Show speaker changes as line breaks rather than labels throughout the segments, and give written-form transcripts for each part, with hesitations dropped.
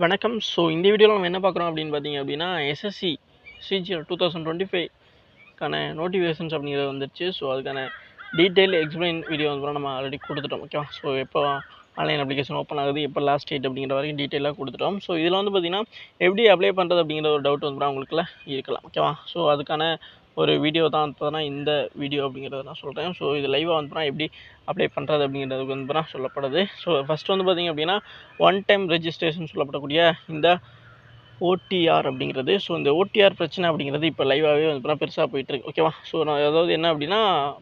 வணக்கம். ஸோ இந்த வீடியோவில் நம்ம என்ன பார்க்குறோம் அப்படின்னு பார்த்தீங்க அப்படின்னா எஸ்எஸ்சி சிஜிஎல் 2025க்கான நோட்டிஃபிகேஷன்ஸ் அப்படிங்கிறது வந்துருச்சு. ஸோ அதுக்கான டீட்டெயில் எக்ஸ்பிளைன் வீடியோ வந்து நம்ம ஆல்ரெடி கொடுத்துட்டோம். ஓகேவா? ஸோ எப்போ ஆன்லைன் அப்ளிகேஷன் ஓப்பன் ஆகுது, எப்போ லாஸ்ட் டேட் அப்படிங்கிற வரைக்கும் டீட்டெயிலாக கொடுத்துட்டோம். ஸோ இதில் வந்து பார்த்திங்கன்னா எப்படி அப்ளை பண்ணுறது அப்படிங்கிற ஒரு டவுட் வந்து உங்களுக்குள்ள இருக்கலாம். ஓகேவா? ஸோ அதுக்கான ஒரு வீடியோ தான் வந்து இந்த வீடியோ அப்படிங்கிறத நான் சொல்கிறேன். ஸோ இது லைவாக வந்து எப்படி அப்ளை பண்ணுறது அப்படிங்கிறது வந்து சொல்லப்படுது. ஸோ ஃபஸ்ட்டு வந்து பார்த்திங்க அப்படின்னா ஒன் டைம் ரெஜிஸ்ட்ரேஷன் சொல்லப்படக்கூடிய இந்த ஓடிஆர் அப்படிங்கிறது. ஸோ இந்த ஓடிஆர் பிரச்சனை அப்படிங்கிறது இப்போ லைவாகவே வந்து பெருசாக போயிட்டுருக்கு. ஓகேவா? ஸோ நான் அதாவது என்ன அப்படின்னா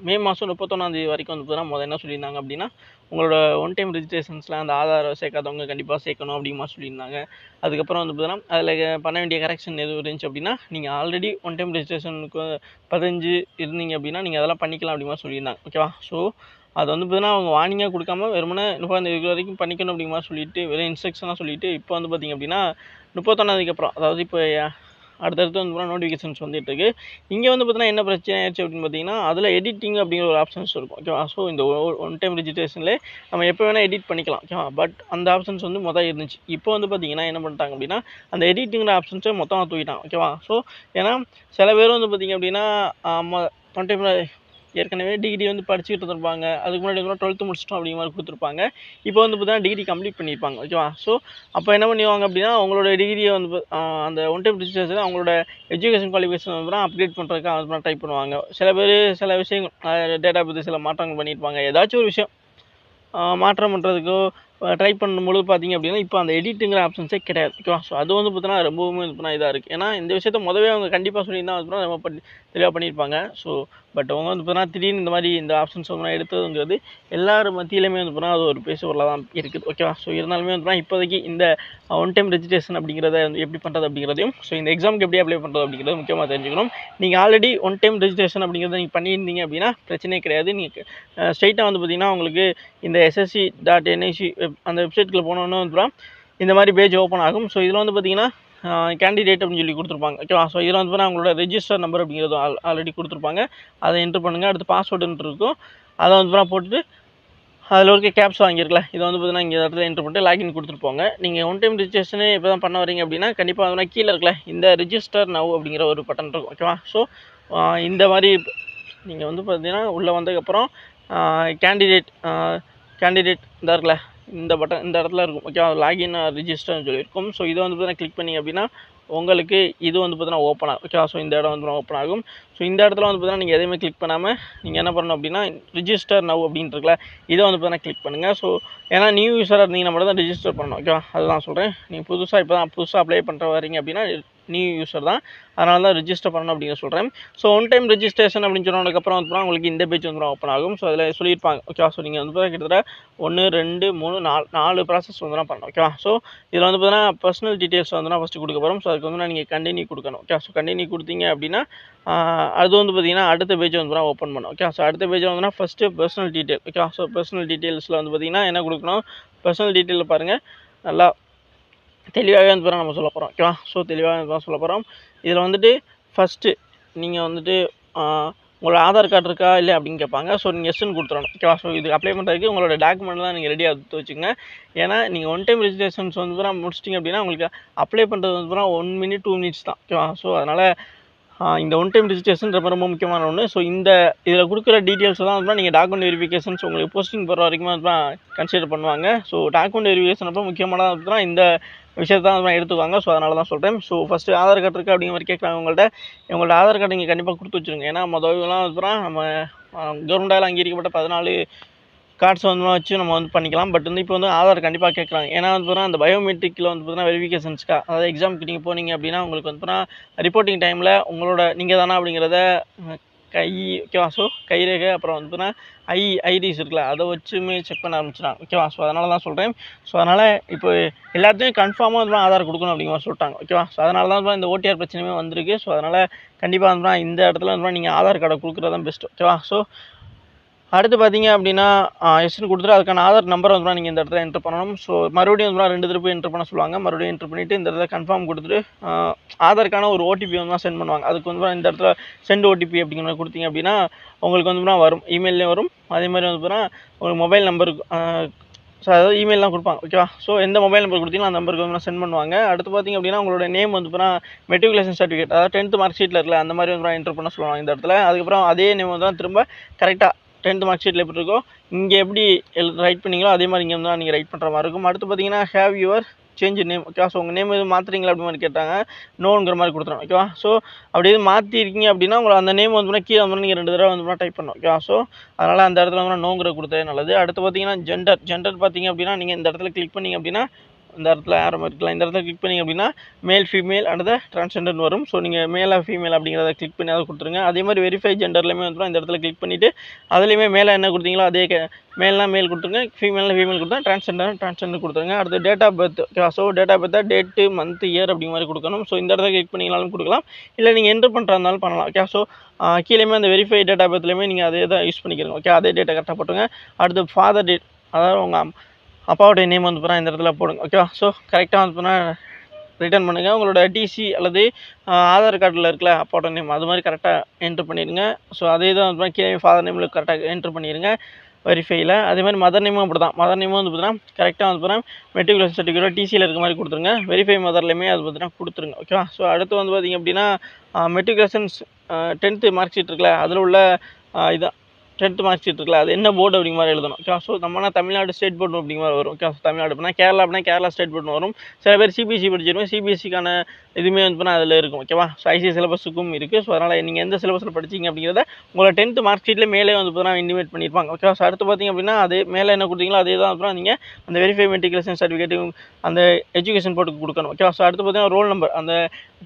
மே மாதம் 31 வரைக்கும் வந்து முதல்ல என்ன சொல்லியிருந்தாங்க அப்படின்னா உங்களோட ஒன் டைம் ரெஜிஸ்ட்ரேஷன்ஸில் அந்த ஆதார் சேர்க்காதவங்க கண்டிப்பாக சேர்க்கணும் அப்படிமா சொல்லியிருந்தாங்க. அதுக்கப்புறம் வந்து பார்த்தீங்கன்னா அதில் பண்ண வேண்டிய கரெக்ஷன் எதுவும் இருந்துச்சு அப்படின்னா நீங்கள் ஆல்ரெடி ஒன் டைம் ரெஜிஸ்ட்ரேஷனுக்கு 15 இருந்தீங்க அப்படின்னா நீங்கள் அதெல்லாம் பண்ணிக்கலாம் அப்படிமா சொல்லியிருந்தாங்க. ஓகேவா? ஸோ அது வந்து பார்த்தீங்கன்னா அவங்க வார்னிங்காக கொடுக்காம வெறுமனே 30 வரைக்கும் பண்ணிக்கணும் அப்படிங்கிற மாதிரி சொல்லிட்டு வெறும் இன்ஸ்ட்ரக்ஷனாக சொல்லிட்டு இப்போ வந்து பார்த்திங்க அப்படின்னா 31 அப்புறம் அதாவது இப்போ அடுத்தடுத்து வந்து நோட்டிஃபிகேஷன்ஸ் வந்துட்டு இருக்கு. இங்கே வந்து பார்த்தீங்கன்னா என்ன பிரச்சனை ஆயிடுச்சு அப்படின்னு பார்த்தீங்கன்னா அதில் எடிட்டிங் அப்படிங்கிற ஒரு ஆப்ஷன்ஸ் இருக்கும். ஓகேவா? ஸோ இந்த ஒன் டைம் ரெஜிஸ்ட்ரேஷன்லேயே நம்ம எப்போ வேணால் எடிட் பண்ணிக்கலாம். ஓகேவா? பட் அந்த ஆப்ஷன்ஸ் வந்து மொதல் இருந்துச்சு. இப்போ வந்து பார்த்தீங்கன்னா என்ன பண்ணிட்டாங்க அப்படின்னா அந்த எடிட்டிங்கிற ஆப்ஷன்ஸை மொத்தமாக தூக்கிட்டாங்க. ஓகேவா? ஸோ ஏன்னா சில பேர் வந்து பார்த்திங்க அப்படின்னா ஒன் டைம் ஏற்கனவே டிகிரி வந்து படிச்சுக்கிட்டு இருந்திருப்பாங்க. அதுக்கு முன்னாடி 12th முடிச்சிட்டோம் அப்படிங்கிற மாதிரி கொடுத்துருப்பாங்க. இப்போ வந்து பார்த்தீங்கன்னா டிகிரி கம்ப்ளீட் பண்ணியிருப்பாங்க. ஓகேவா? ஸோ அப்போ என்ன பண்ணுவாங்க அப்படின்னா அவங்களோட டிகிரியை வந்து அந்த ஒன் டைம் ரிஜிஸ்ட்ரேஷன் அவங்களோட எஜுகேஷன் குவாலிஃபிகேஷன் வந்து அப்டேட் பண்ணுறதுக்கு அது ட்ரை பண்ணுவாங்க. சில பேர் சில விஷயங்கள் டேட்டா பற்றி சில மாற்றங்கள் பண்ணியிருப்பாங்க. ஏதாச்சும் ஒரு விஷயம் மாற்றம் பண்ணுறதுக்கோ ட்ரை பண்ணும்பொழுது பார்த்திங்க அப்படின்னா இப்போ அந்த எடிட்டுங்கிற ஆப்ஷன்ஸே கிடையாது. ஓகேவா? ஸோ அது வந்து பார்த்தீங்கன்னா ரொம்பவுமே இதாக இருக்குது. ஏன்னா இந்த விஷயத்த முதவே அவங்க கண்டிப்பாக சொல்லியிருந்தால் அதுக்கப்புறம் நம்ம தெளிவாக பண்ணியிருப்பாங்க. ஸோ பட் அவங்க வந்து பார்த்தீங்கன்னா திடீர்னு இந்த மாதிரி இந்த ஆப்ஷன்ஸ் வந்து எடுத்ததுங்கிறது எல்லாரும் மத்தியிலுமே வந்து பார்த்தீங்கன்னா அது ஒரு பேசுபொருளாக தான் இருக்குது. ஓகேவா? ஸோ இருந்தாலுமே வந்து இப்போதைக்கு இந்த ஒன் டைம் ரெஜிஸ்ட்ரேஷன் அப்படிங்கிறத வந்து எப்படி பண்ணுறது அப்படிங்கிறதையும் ஸோ இந்த எக்ஸாமுக்கு எப்படி அப்ளை பண்ணுறது அப்படிங்கிறது முக்கியமாக தெரிஞ்சுக்கணும். நீங்கள் ஆல்ரெடி ஒன் டைம் ரெஜிஸ்ட்ரேஷன் அப்படிங்கிறத நீங்கள் பண்ணியிருந்தீங்க அப்படின்னா பிரச்சனையே கிடையாது. நீங்கள் ஸ்ட்ரைட்டாக வந்து பார்த்திங்கன்னா உங்களுக்கு இந்த SSC.nic அந்த வெப்சைட்டில் போனோன்னு வந்து இந்த மாதிரி பேஜ் ஓப்பன் ஆகும். ஸோ இதில் வந்து பார்த்திங்கன்னா கேண்டிடேட் அப்படின்னு சொல்லி கொடுத்துருப்பாங்க. ஓகேவா? ஸோ இதில் வந்து அவங்களோட ரெஜிஸ்டர் நம்பர் அப்படிங்கிறது ஆல்ரெடி கொடுத்துருப்பாங்க. அதை என்ட்ரு பண்ணுங்கள். அடுத்து பாஸ்வேர்டுன்ட்டு இருக்கும். அதை வந்து போட்டுட்டு அதில் இருக்க கேப்ஸ் வாங்கியிருக்கல இதை வந்து பார்த்தீங்கன்னா இங்கே இடத்துல என்ட்ரு பண்ணிட்டு லாகின் கொடுத்துட்டு போங்க. நீங்கள் ஒன் டைம் ரெஜிஸ்ட்ரேஷனே இப்போ தான் பண்ண வரீங்க அப்படின்னா கண்டிப்பாக வந்து கீழே இருக்கல இந்த ரிஜிஸ்டர் நவ் அப்படிங்கிற ஒரு பட்டன் இருக்கும். ஓகேவா? ஸோ இந்த மாதிரி நீங்கள் வந்து பார்த்தீங்கன்னா உள்ளே வந்ததுக்கப்புறம் கேண்டிடேட் இந்த இருக்குல்ல இந்த பட்டன் இந்த இடத்துல இருக்கும். ஓகேவா? லாகின் ரிஜிஸ்டர்னு சொல்லியிருக்கும். ஸோ இதை வந்து பார்த்தீங்கன்னா கிளிக் பண்ணிங்க அப்படின்னா உங்களுக்கு இது வந்து பார்த்தீங்கன்னா ஓப்பன் ஆகும். ஓகேவா? ஸோ இந்த இடம் வந்து ஓப்பன் ஆகும். ஸோ இந்த இடத்துல வந்து பார்த்தீங்கன்னா நீங்கள் எதையுமே கிளிக் பண்ணாமல் நீங்கள் என்ன பண்ணணும் அப்படின்னா ரிஜிஸ்டர் நவ் அப்படின்ட்டு இருக்குல்ல இதை வந்து பார்த்தீங்கன்னா கிளிக் பண்ணுங்கள். ஸோ ஏன்னா நியூ யூஸராக இருந்தீங்கன்னா மட்டும் தான் ரிஜிஸ்டர் பண்ணணும். ஓகேவா? அதுதான் சொல்கிறேன். நீங்கள் புதுசாக அப்ளை பண்ணுற வரீங்க அப்படின்னா நியூ யூஸர் தான், அதனால தான் ரிஜிஸ்டர் பண்ணணும் அப்படிங்கிற சொல்கிறேன். ஸோ ஒன் டைம் ரெஜிஸ்ட்ரேஷன் அப்படின்னு சொன்னதுக்கப்புறம் வந்து உங்களுக்கு இந்த பேஜ் வந்து ஓப்பன் ஆகும். ஸோ அதில் சொல்லியிருப்பாங்க. ஓகேவா? ஸோ நீங்கள் வந்து கிட்டத்தட்ட 1 2 3 4 ப்ராசஸ் வந்து பண்ணணும். ஓகேவா? ஸோ இதில் வந்து பார்த்தீங்கன்னா பர்சனல் டீட்டெயில்ஸ் வந்து ஃபஸ்ட்டு கொடுக்க போகிறோம். ஸோ அதுக்கு வந்து நீங்கள் கண்டினியூ கொடுக்கணும். ஓகே? ஸோ கண்டினியூ கொடுத்தீங்க அப்படின்னா அது வந்து பார்த்தீங்கன்னா அடுத்த பேஜ் வந்து ஓப்பன் பண்ணும். ஓகே? ஸோ அடுத்த பேஜ் வந்து first personal detail. Okay? So personal டீட்டெயில்ஸில் வந்து பார்த்தீங்கன்னா என்ன கொடுக்கணும், பர்சனல் டீட்டெயிலில் பாருங்கள் நல்லா தெளிவாகவே வந்து நம்ம சொல்ல போகிறோம். ஓகேவா? ஸோ தெளிவாக தான் சொல்ல போகிறோம். இதில் வந்துட்டு ஃபஸ்ட்டு நீங்கள் வந்துட்டு உங்களோட ஆதார் கார்டு இருக்கா இல்லை அப்படின்னு கேட்பாங்க. ஸோ நீங்கள் எஸ்ன்னு கொடுத்துடணும். ஓகேவா? ஸோ இதுக்கு அப்ளை பண்ணுறதுக்கு உங்களோட டாக்குமெண்ட் தான் நீங்கள் ரெடியாக எடுத்து வச்சுங்க. ஏன்னா நீங்கள் ஒன் டைம் ரெஜிஸ்ட்ரேஷன்ஸ் வந்து முடிச்சிட்டிங்க அப்படின்னா உங்களுக்கு அப்ளை பண்ணுறது வந்து 1 minute 2 minutes தான். ஓகேவா? ஸோ அதனால் இந்த ஒன் டைம் ரெஜிஸ்ட்ரேஷன் ரொம்ப முக்கியமான ஒன்று. ஸோ இந்த இதில் கொடுக்குற டீட்டெயில்ஸ் தான் வந்து நீங்கள் டாக்குமெண்ட் வெரிஃபிகேஷன்ஸ் உங்களுக்கு போஸ்டிங் போகிற வரைக்கும் வந்து கன்சிடர் பண்ணுவாங்க. ஸோ டாக்குமெண்ட் வெரிஃபிகேஷன் அப்போ முக்கியமானது தான் இந்த விஷயத்தை தான் எடுத்துக்குவாங்க. ஸோ அதனால தான் சொல்கிறேன். ஸோ ஃபஸ்ட்டு ஆதார் கார்டு இருக்குது அப்படிங்கிற மாதிரி கேட்குறாங்க உங்கள்ட்ட ஆதார் கார்டு நீங்கள் கண்டிப்பாக கொடுத்து வச்சுருங்க. ஏன்னா முதல்லாம் வந்து நம்ம கவர்மெண்டால் அங்கீகரிக்கப்பட்ட 14 கார்ட்ஸ் வந்து வச்சு நம்ம வந்து பண்ணிக்கலாம். பட் வந்து இப்போ வந்து ஆதார் கண்டிப்பாக கேட்குறாங்க. ஏன்னா வந்து அந்த பயோமெட்ரிக்கில் வந்து பார்த்தீங்கன்னா வெரிஃபிகேஷன்ஸ்க்கா அதாவது எக்ஸாமுக்கு நீங்கள் போனீங்க அப்படின்னா உங்களுக்கு வந்து ரிப்போர்ட்டிங் டைமில் உங்களோட நீங்கள் தானா அப்படிங்கிறத ஓகேவா? ஸோ கைரேகை அப்புறம் வந்து ஐடிஸ் இருக்குல்ல அதை வச்சுமே செக் பண்ண ஆரம்பிச்சிட்டாங்க. ஓகேவா? ஸோ அதனால தான் சொல்கிறேன். ஸோ அதனால் இப்போ எல்லாத்தையும் கன்ஃபார்மாக வந்து ஆதார் கொடுக்கணும் அப்படிங்கிற மாதிரி சொல்லிட்டாங்க. ஓகேவா? ஸோ அதனால தான் இந்த ஓடிஆர் பிரச்சனையுமே வந்திருக்கு. ஸோ அதனால் கண்டிப்பாக வந்து இந்த இடத்துல வந்து நீங்கள் ஆதார் கார்டை கொடுக்குறது தான் பெஸ்ட்டு. ஓகேவா? ஸோ அடுத்து பார்த்தீங்க அப்படின்னா எஸ்ன்னு கொடுத்துட்டு அதுக்கான ஆதார் நம்பர் வந்து நீங்கள் இந்த இடத்துல என்ட்ரு பண்ணணும். ஸோ மறுபடியும் வந்து 2 திருப்பி என்ட்ரு பண்ண சொல்லுவாங்க. மறுபடியும் என்ட்ரு பண்ணிவிட்டு இந்த இடத்துல கன்ஃபார்ம் கொடுத்துட்டு ஆதாருக்கான ஒரு ஓடிபி வந்து சென்ட் பண்ணுவாங்க. அதுக்கு வந்து இந்த இடத்துல சென்ட் ஓடிபி அப்படிங்கிற மாதிரி கொடுத்தீங்க அப்படின்னா உங்களுக்கு வந்து வரும், இமெயிலையும் வரும். அதே மாதிரி வந்து உங்களுக்கு மொபைல் நம்பருக்கு ஸோ அதாவது இமெயிலாம் கொடுப்பாங்க ஓகேவா. ஸோ எந்த மொபைல் நம்பர் கொடுத்தீங்களோ அந்த நம்பருக்கு வந்து சென்ட் பண்ணுவாங்க. அடுத்து பார்த்திங்க அப்படின்னா உங்களோட நேம் வந்து பார்த்தீங்கன்னா மெட்ரிகுலேஷன் சர்டிஃபிகேட் அதாவது 10th மார்க் ஷீட்டில் இருக்கல அந்த மாதிரி வந்து என்ட்ரு பண்ண சொல்லுவாங்க இந்த இடத்துல. அதுக்கப்புறம் அதே நேம் வந்து திரும்ப கரெக்டாக 10th மார்க் ஷீட்டில் எப்படி இருக்கோ இங்கே எப்படி ரைட் பண்ணீங்களோ அதே மாதிரி இங்கே வந்து நீங்கள் ரைட் பண்ணுற மாதிரி இருக்கும். அடுத்து பார்த்தீங்கன்னா ஹேவ் யுவர் சேஞ்ச் நேம் ஓகேவா. ஸோ உங்கள் நேம் எதுவும் மாற்றுறீங்களா அப்படி மாதிரி கேட்டாங்க. நோங்கிற மாதிரி கொடுத்துரும் ஓகேவா. ஸோ அப்படி எதுவும் மாற்றிருக்கீங்க அப்படின்னா உங்களை அந்த நேம் வந்து கீழே வந்து நீங்கள் 2 தடவை வந்து டைப் பண்ணணும் ஓகேவா. ஸோ அதனால் அந்த இடத்துல வந்து நோங்கிற கொடுத்தது நல்லது. அடுத்து பார்த்தீங்கன்னா ஜெண்டர் பார்த்தீங்க அப்படின்னா நீங்கள் இந்த இடத்துல கிளிக் பண்ணிங்க அப்படின்னா இந்த இடத்துல ஆரம்பம் இருக்கலாம். இந்த இடத்துல கிளிக் பண்ணிங்க அப்படின்னா மேல் ஃபீமேல் அடுத்த ட்ரான்ஸ்ஜெண்டர்னு வரும். ஸோ நீங்கள் மேலா ஃபீமேல் அப்படிங்கிறத கிளிக் பண்ணி அதை கொடுத்துருங்க. அதே மாதிரி வெரிஃபை ஜெண்டர்லையுமே வந்து இந்த இடத்துல கிளிக் பண்ணிவிட்டு அதுலேயுமே மேலே என்ன கொடுத்தீங்களோ அதே மேல்னா மேல் கொடுத்துருங்க, ஃபீமேல்னா ஃபீமேல் கொடுத்தா ட்ரான்ஸ்ஜெண்டர் கொடுத்துருங்க. அடுத்து டேட் ஆஃப் பர்த் ஓகேவா. ஸோ டேட் ஆஃப் பர்த்தை டேட்டு மந்த் இயர் அப்படிங்கிற மாதிரி கொடுக்கணும். ஸோ இந்த இடத்துல கிளிக் பண்ணிங்களாலும் கொடுக்கலாம், இல்லை நீங்கள் என்ட்ரு பண்ணுறா இருந்தாலும் பண்ணலாம் ஓகே. ஸோ கீழேயுமே அந்த வெரிஃபை டேட் ஆஃப் பர்த்லேயுமே நீங்கள் அதே தான் யூஸ் பண்ணிக்கிறீங்க ஓகே. அதே டேட்டை கரெக்டாக போட்டுங்க. அடுத்து ஃபாதர் டேட் அதாவது உங்கள் அப்பாவோடைய நேம் வந்து பார்த்தா இந்த இடத்துல போடுங்க ஓகேவா. ஸோ கரெக்டாக வந்து பார்த்தா ரிட்டர்ன் பண்ணுங்கள். உங்களோட டிசி அல்லது ஆதார் கார்டில் இருக்கல அப்பாவோட நேம் அது மாதிரி கரெக்டாக என்ட்ரு பண்ணிடுங்க. ஸோ அதே தான் வந்து கீழே ஃபாதர் நேமில் கரெக்டாக என்ட்ரு பண்ணிடுங்க வெரிஃபையில். அதே மாதிரி மதர் நேமும் அப்படி தான். மதர் நேமும் வந்து பார்த்தீங்கன்னா கரெக்டாக வந்து பார்த்தீங்கன்னா மெட்ரிகுலேஷன் சர்டிஃபிகேட் டிசியில் இருக்க மாதிரி கொடுத்துருங்க. வெரிஃபை மதர்லையுமே அது பார்த்தீங்கன்னா கொடுத்துருங்க ஓகேவா. ஸோ அடுத்து வந்து பார்த்திங்க அப்படின்னா மெட்ரிகுலேஷன்ஸ் 10th மார்க் ஷீட் இருக்குல்ல அதில் உள்ள இதான் 10th மார்க் ஷீட் இருக்குல்ல அது என்ன போர்டு அப்படிங்கிற மாதிரி எழுதணும் ஓகே. ஸோ நம்மனா தமிழ்நாடு ஸ்டேட் போர்டு அப்படிங்கிற மாதிரி வரும் ஓகே. தமிழ்நாடு அப்படின்னா கேரளா ஸ்டேட் போர்டு வரும். சில பேர் சிபிஎஸ்சி படிச்சிருக்கோம், சிபிஎஸ்சிக்கான இதுவுமே வந்து அதில் இருக்கும் ஓகேவா. ஸோ ஐசிஐ சிலபஸுக்கும் இருக்குது. ஸோ அதனால் நீங்கள் எந்த சிலபஸில் படிச்சிங்க அப்படிங்கிறத உங்களோட 10th மார்க் ஷீட்டில் மேலே வந்து பார்த்தீங்கன்னா இண்டிமேட் பண்ணியிருப்பாங்க ஓகே. ஸோ அடுத்து பார்த்திங்க அப்படின்னா அதே மேலே என்ன கொடுத்தீங்களோ அதே தான் அப்புறம் நீங்கள் அந்த வெரிஃபை மெட்ரிகுலேஷன் சர்டிஃபிகேட் அந்த எஜுகேஷன் போர்ட்டுக்கு கொடுக்கணும் ஓகே. ஸோ அடுத்து பார்த்தீங்கன்னா ரோல் நம்பர் அந்த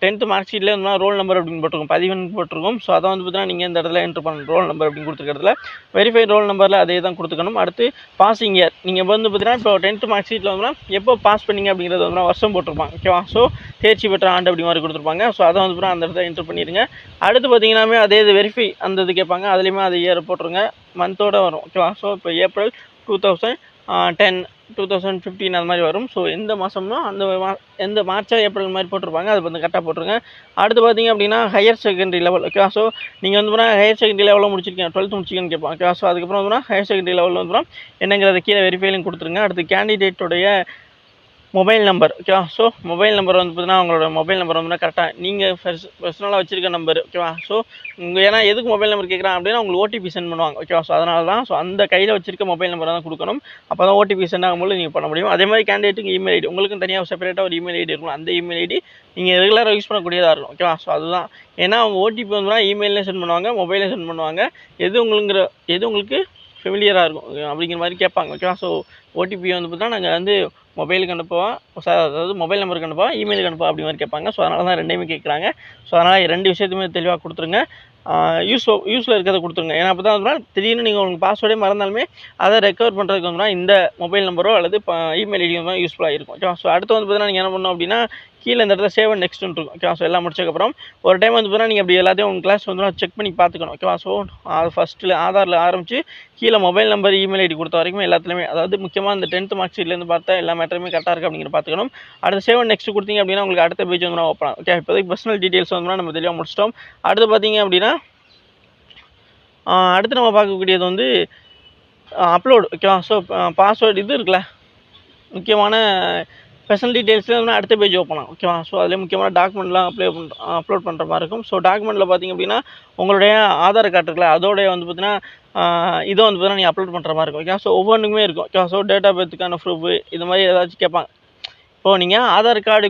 10th மார்க் ஷீட்டில் வந்து ரோல் நம்பர் அப்படின்னு போட்டிருக்கும், பதிவெண் போட்டிருக்கும். ஸோ அதை வந்து பார்த்தீங்கன்னா நீங்கள் இந்த இடத்துல என்ட்ரு பண்ணணும் ரோல் நம்பர் அப்படின்னு கொடுத்துருக்கிறதுல வெரிஃபை ரோல் நம்பரில் அதே தான் கொடுத்துக்கணும். அடுத்து பாசிங் இயர் நீங்கள் வந்து பார்த்தீங்கன்னா இப்போ 10th மார்க் ஷீட்டில் வந்து எப்போ பாஸ் பண்ணிங்க அப்படிங்கிறது வந்து வருஷம் போட்டிருப்பாங்க ஓகேவா. ஸோ தேர்ச்சி பெற்ற ஆண்டு அப்படி மாதிரி கொடுத்துருப்பாங்க. ஸோ அதை வந்து அந்த இடத்துல என்ட்ரு பண்ணிடுங்க. அடுத்து பார்த்தீங்கன்னாமே அதே இது வெரிஃபை அந்த இது கேட்பாங்க, அதுலேயுமே அது இயர் போட்டுருங்க, மந்தோடு வரும் ஓகேவா. ஸோ இப்போ ஏப்ரல் 2010 2015 அந்த மாதிரி வரும். ஸோ எந்த மாதம்னா அந்த எந்த மார்ச்சா ஏப்ரல் மாதிரி போட்டிருப்பாங்க, அது வந்து கரெக்டாக போட்டுருங்க. அடுத்து பார்த்திங்க அப்படின்னா higher secondary level okay. So நீங்கள் வந்து பார்த்தா ஹையர் செகண்டரி லெவலில் முடிச்சிருக்கீங்க, 12th முடிச்சிங்கன்னு கேட்பாங்க ஓகே. ஸோ அதுக்கப்புறம் வந்து ஹையர் செகண்டரி லெவலில் வந்து என்னங்கிறத கீழே வெரிஃபைலையும் கொடுத்துருங்க. அடுத்து கேண்டிடேட்டுடைய மொபைல் நம்பர் ஓகேவா. ஸோ மொபைல் நம்பர் வந்து பார்த்தீங்கன்னா உங்களோட மொபைல் நம்பர் வந்து கரெக்டாக நீங்கள் பர்சனலாக வச்சிருக்க நம்பர் ஓகேவா. ஸோ ஏன்னா எதுக்கு மொபைல் நம்பர் கேட்குறான் அப்படின்னா உங்களுக்கு ஓடிபி சென்ட் பண்ணுவாங்க ஓகேவா. ஸோ அதனால தான் ஸோ அந்த கையில் வச்சிருக்க மொபைல் நம்பர் தான் கொடுக்கணும். அப்போ தான் ஓடிபி சென்ட் ஆகும்போது நீங்கள் பண்ண முடியும். அதே மாதிரி கேண்டிடேட்டுக்கு இமெயில் ஐடி உங்களுக்கும் தனியாக செப்பரேட்டாக ஒரு இமெயில் ஐடி இருக்கும். அந்த இமெயில் ஐடி நீங்கள் ரெகுலராக யூஸ் பண்ணக்கூடியதாக இருக்கும் ஓகேவா. ஸோ அதுதான் ஏன்னா அவங்க ஓடிபி வந்து இமெயிலே சென்ட் பண்ணுவாங்க, மொபைலே சென்ட் பண்ணுவாங்க. எது உங்களுக்கு ஃபெமிலியராக இருக்கும் அப்படிங்கிற மாதிரி கேட்பாங்க ஓகேவா. ஸோ ஓடிபி வந்து பார்த்தா நாங்கள் வந்து மொபைலுக்கு அனுப்புவோம், அதாவது மொபைல் நம்பருக்கு அனுப்புவோம், இமெயிலுக்கு அனுப்புவோம் அப்படி மாதிரி கேட்பாங்க. ஸோ அதனால தான் ரெண்டையுமே கேட்குறாங்க. ஸோ அதனால் 2 விஷயத்தையுமே தெளிவாக கொடுத்துருங்க. யூஸில் இருக்கிறத கொடுத்துருங்க. ஏன்னா அப்போ தான் வந்து திடீர்னு நீங்கள் உங்களுக்கு பாஸ்வேர்டே மறந்தாலுமே அதை ரெக்கவர் பண்ணுறதுக்கு வந்து இந்த மொபைல் நம்பரோ அல்லது இமெயில் ஐடியோ தான் யூஸ்ஃபுல்லாக இருக்கும் ஓகேவா. ஸோ அடுத்து வந்து பார்த்தீங்கன்னா நீங்கள் என்ன பண்ணணும் அப்படின்னா கீழே இந்த இடத்துல சேவ் அண்ட் நெக்ஸ்ட்னு இருக்கும் ஓகேவா. ஸோ எல்லாம் முடிச்சதுக்கப்புறம் ஒரு டைம் வந்து பார்த்தீங்கன்னா நீங்கள் அப்படி எல்லாத்தையும் உங்கள் கிளாஸ் வந்து செக் பண்ணி பார்த்துக்கணும் ஓகேவா. ஸோ அது ஃபஸ்ட்டில் ஆதாரில் ஆரம்பித்து கீழே மொபைல் நம்பர் இமெயில் ஐடி கொடுத்த வரைக்கும் எல்லாத்துலேயுமே அதாவது முக்கியமாக இந்த 10th மார்க் ஷீட்லேருந்து பார்த்தா எல்லா மேட்டருமே கரெக்டாக இருக்குது அப்படிங்கிற பார்த்துக்கணும். அடுத்து சேவ் அண்ட் நெக்ஸ்ட் கொடுத்தீங்க அப்படின்னா உங்களுக்கு அடுத்த பேஜ் வந்து ஓப்பன் ஓகே. இப்போதைக்கு பர்சனல் டீட்டெயில்ஸ் வந்து நம்ம தெளிவாக முடிச்சிட்டோம். அடுத்து பார்த்தீங்க அப்படின்னா அடுத்து நம்ம பார்க்கக்கூடியது வந்து அப்லோடு ஓகேவா. ஸோ பாஸ்வேர்டு இது இருக்குல்ல முக்கியமான பர்சனல் டீட்டெயில்ஸில் வந்து அடுத்த பேஜ் ஓப்பன் ஆகும் ஓகேவா. ஸோ அதில் முக்கியமான டாக்குமெண்ட்லாம் அப்லோட் பண்ணுற மாதிரி இருக்கும். ஸோ டாக்குமெண்ட்டில் பார்த்திங்க அப்படின்னா உங்களுடைய ஆதார் கார்டு இருக்குல்ல அதோடைய வந்து பார்த்தீங்கன்னா இதை வந்து பார்த்தீங்கன்னா நீங்கள் அப்லோட் பண்ணுற மாதிரி இருக்கும் ஓகே. ஸோ ஒவ்வொன்றுக்குமே இருக்கும் ஓகே. ஸோ டேட் ஆஃப் பர்த்துக்கான ப்ரூஃபு இது மாதிரி ஏதாச்சும் கேட்பாங்க. இப்போது நீங்கள் ஆதார் கார்டு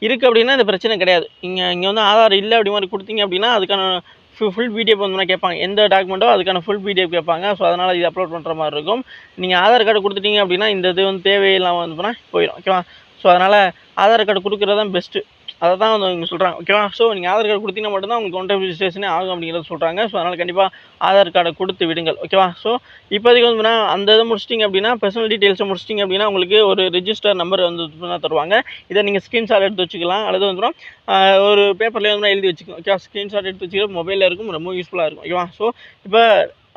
இருக்குது அப்படின்னா இந்த பிரச்சனை கிடையாது. இங்கே வந்து ஆதார் இல்லை அப்படி மாதிரி கொடுத்தீங்க அப்படின்னா அதுக்கான ஃபுல் பிடிஎஃப் வந்து கேட்பாங்க. எந்த டாக்குமெண்ட்டோ அதுக்கான ஃபுல் பிடிஎஃப் கேட்பாங்க. ஸோ அதனால் இது அப்லோட் பண்ணுற மாதிரி இருக்கும். நீங்கள் ஆதார் கார்டு கொடுத்துட்டீங்க அப்படின்னா இந்த இது வந்து தேவையில்லாமல் வந்து போனால் போயிடும் ஓகேவா. ஸோ அதனால் ஆதார் கார்டு கொடுக்குறது தான் பெஸ்ட்டு. அதை தான் வந்து அவங்க சொல்கிறாங்க ஓகேவா. ஸோ நீங்கள் ஆதார் கார்டு கொடுத்தீங்கன்னா மட்டும்தான் உங்களுக்கு ஒன் டைம் ரிஜிஸ்ட்ரேஷனே ஆகும் அப்படிங்கிறத சொல்கிறாங்க. ஸோ அதனால் கண்டிப்பாக ஆதார் கார்டை கொடுத்து விடுங்கள் ஓகேவா. ஸோ இப்போதைக்கு வந்து அந்த இதை முடிச்சிட்டிங்க அப்படின்னா பர்சனல் டீட்டெயில்ஸை முடிச்சிட்டிங்க அப்படின்னா உங்களுக்கு ஒரு ரிஜிஸ்டர் நம்பர் வந்து தருவாங்க. இதை நீங்கள் ஸ்க்ரீன்ஷாட் எடுத்து வச்சுக்கலாம் அல்லது வந்து ஒரு பேப்பர்லேயே வந்து எழுதி வச்சுக்கலாம் ஓகேவா. ஸ்க்ரீன்ஷாட் எடுத்து வச்சுக்க மொபைலில் இருக்கும், ரொம்ப யூஸ்ஃபுல்லாக இருக்கும் ஓகேவா. ஸோ இப்போ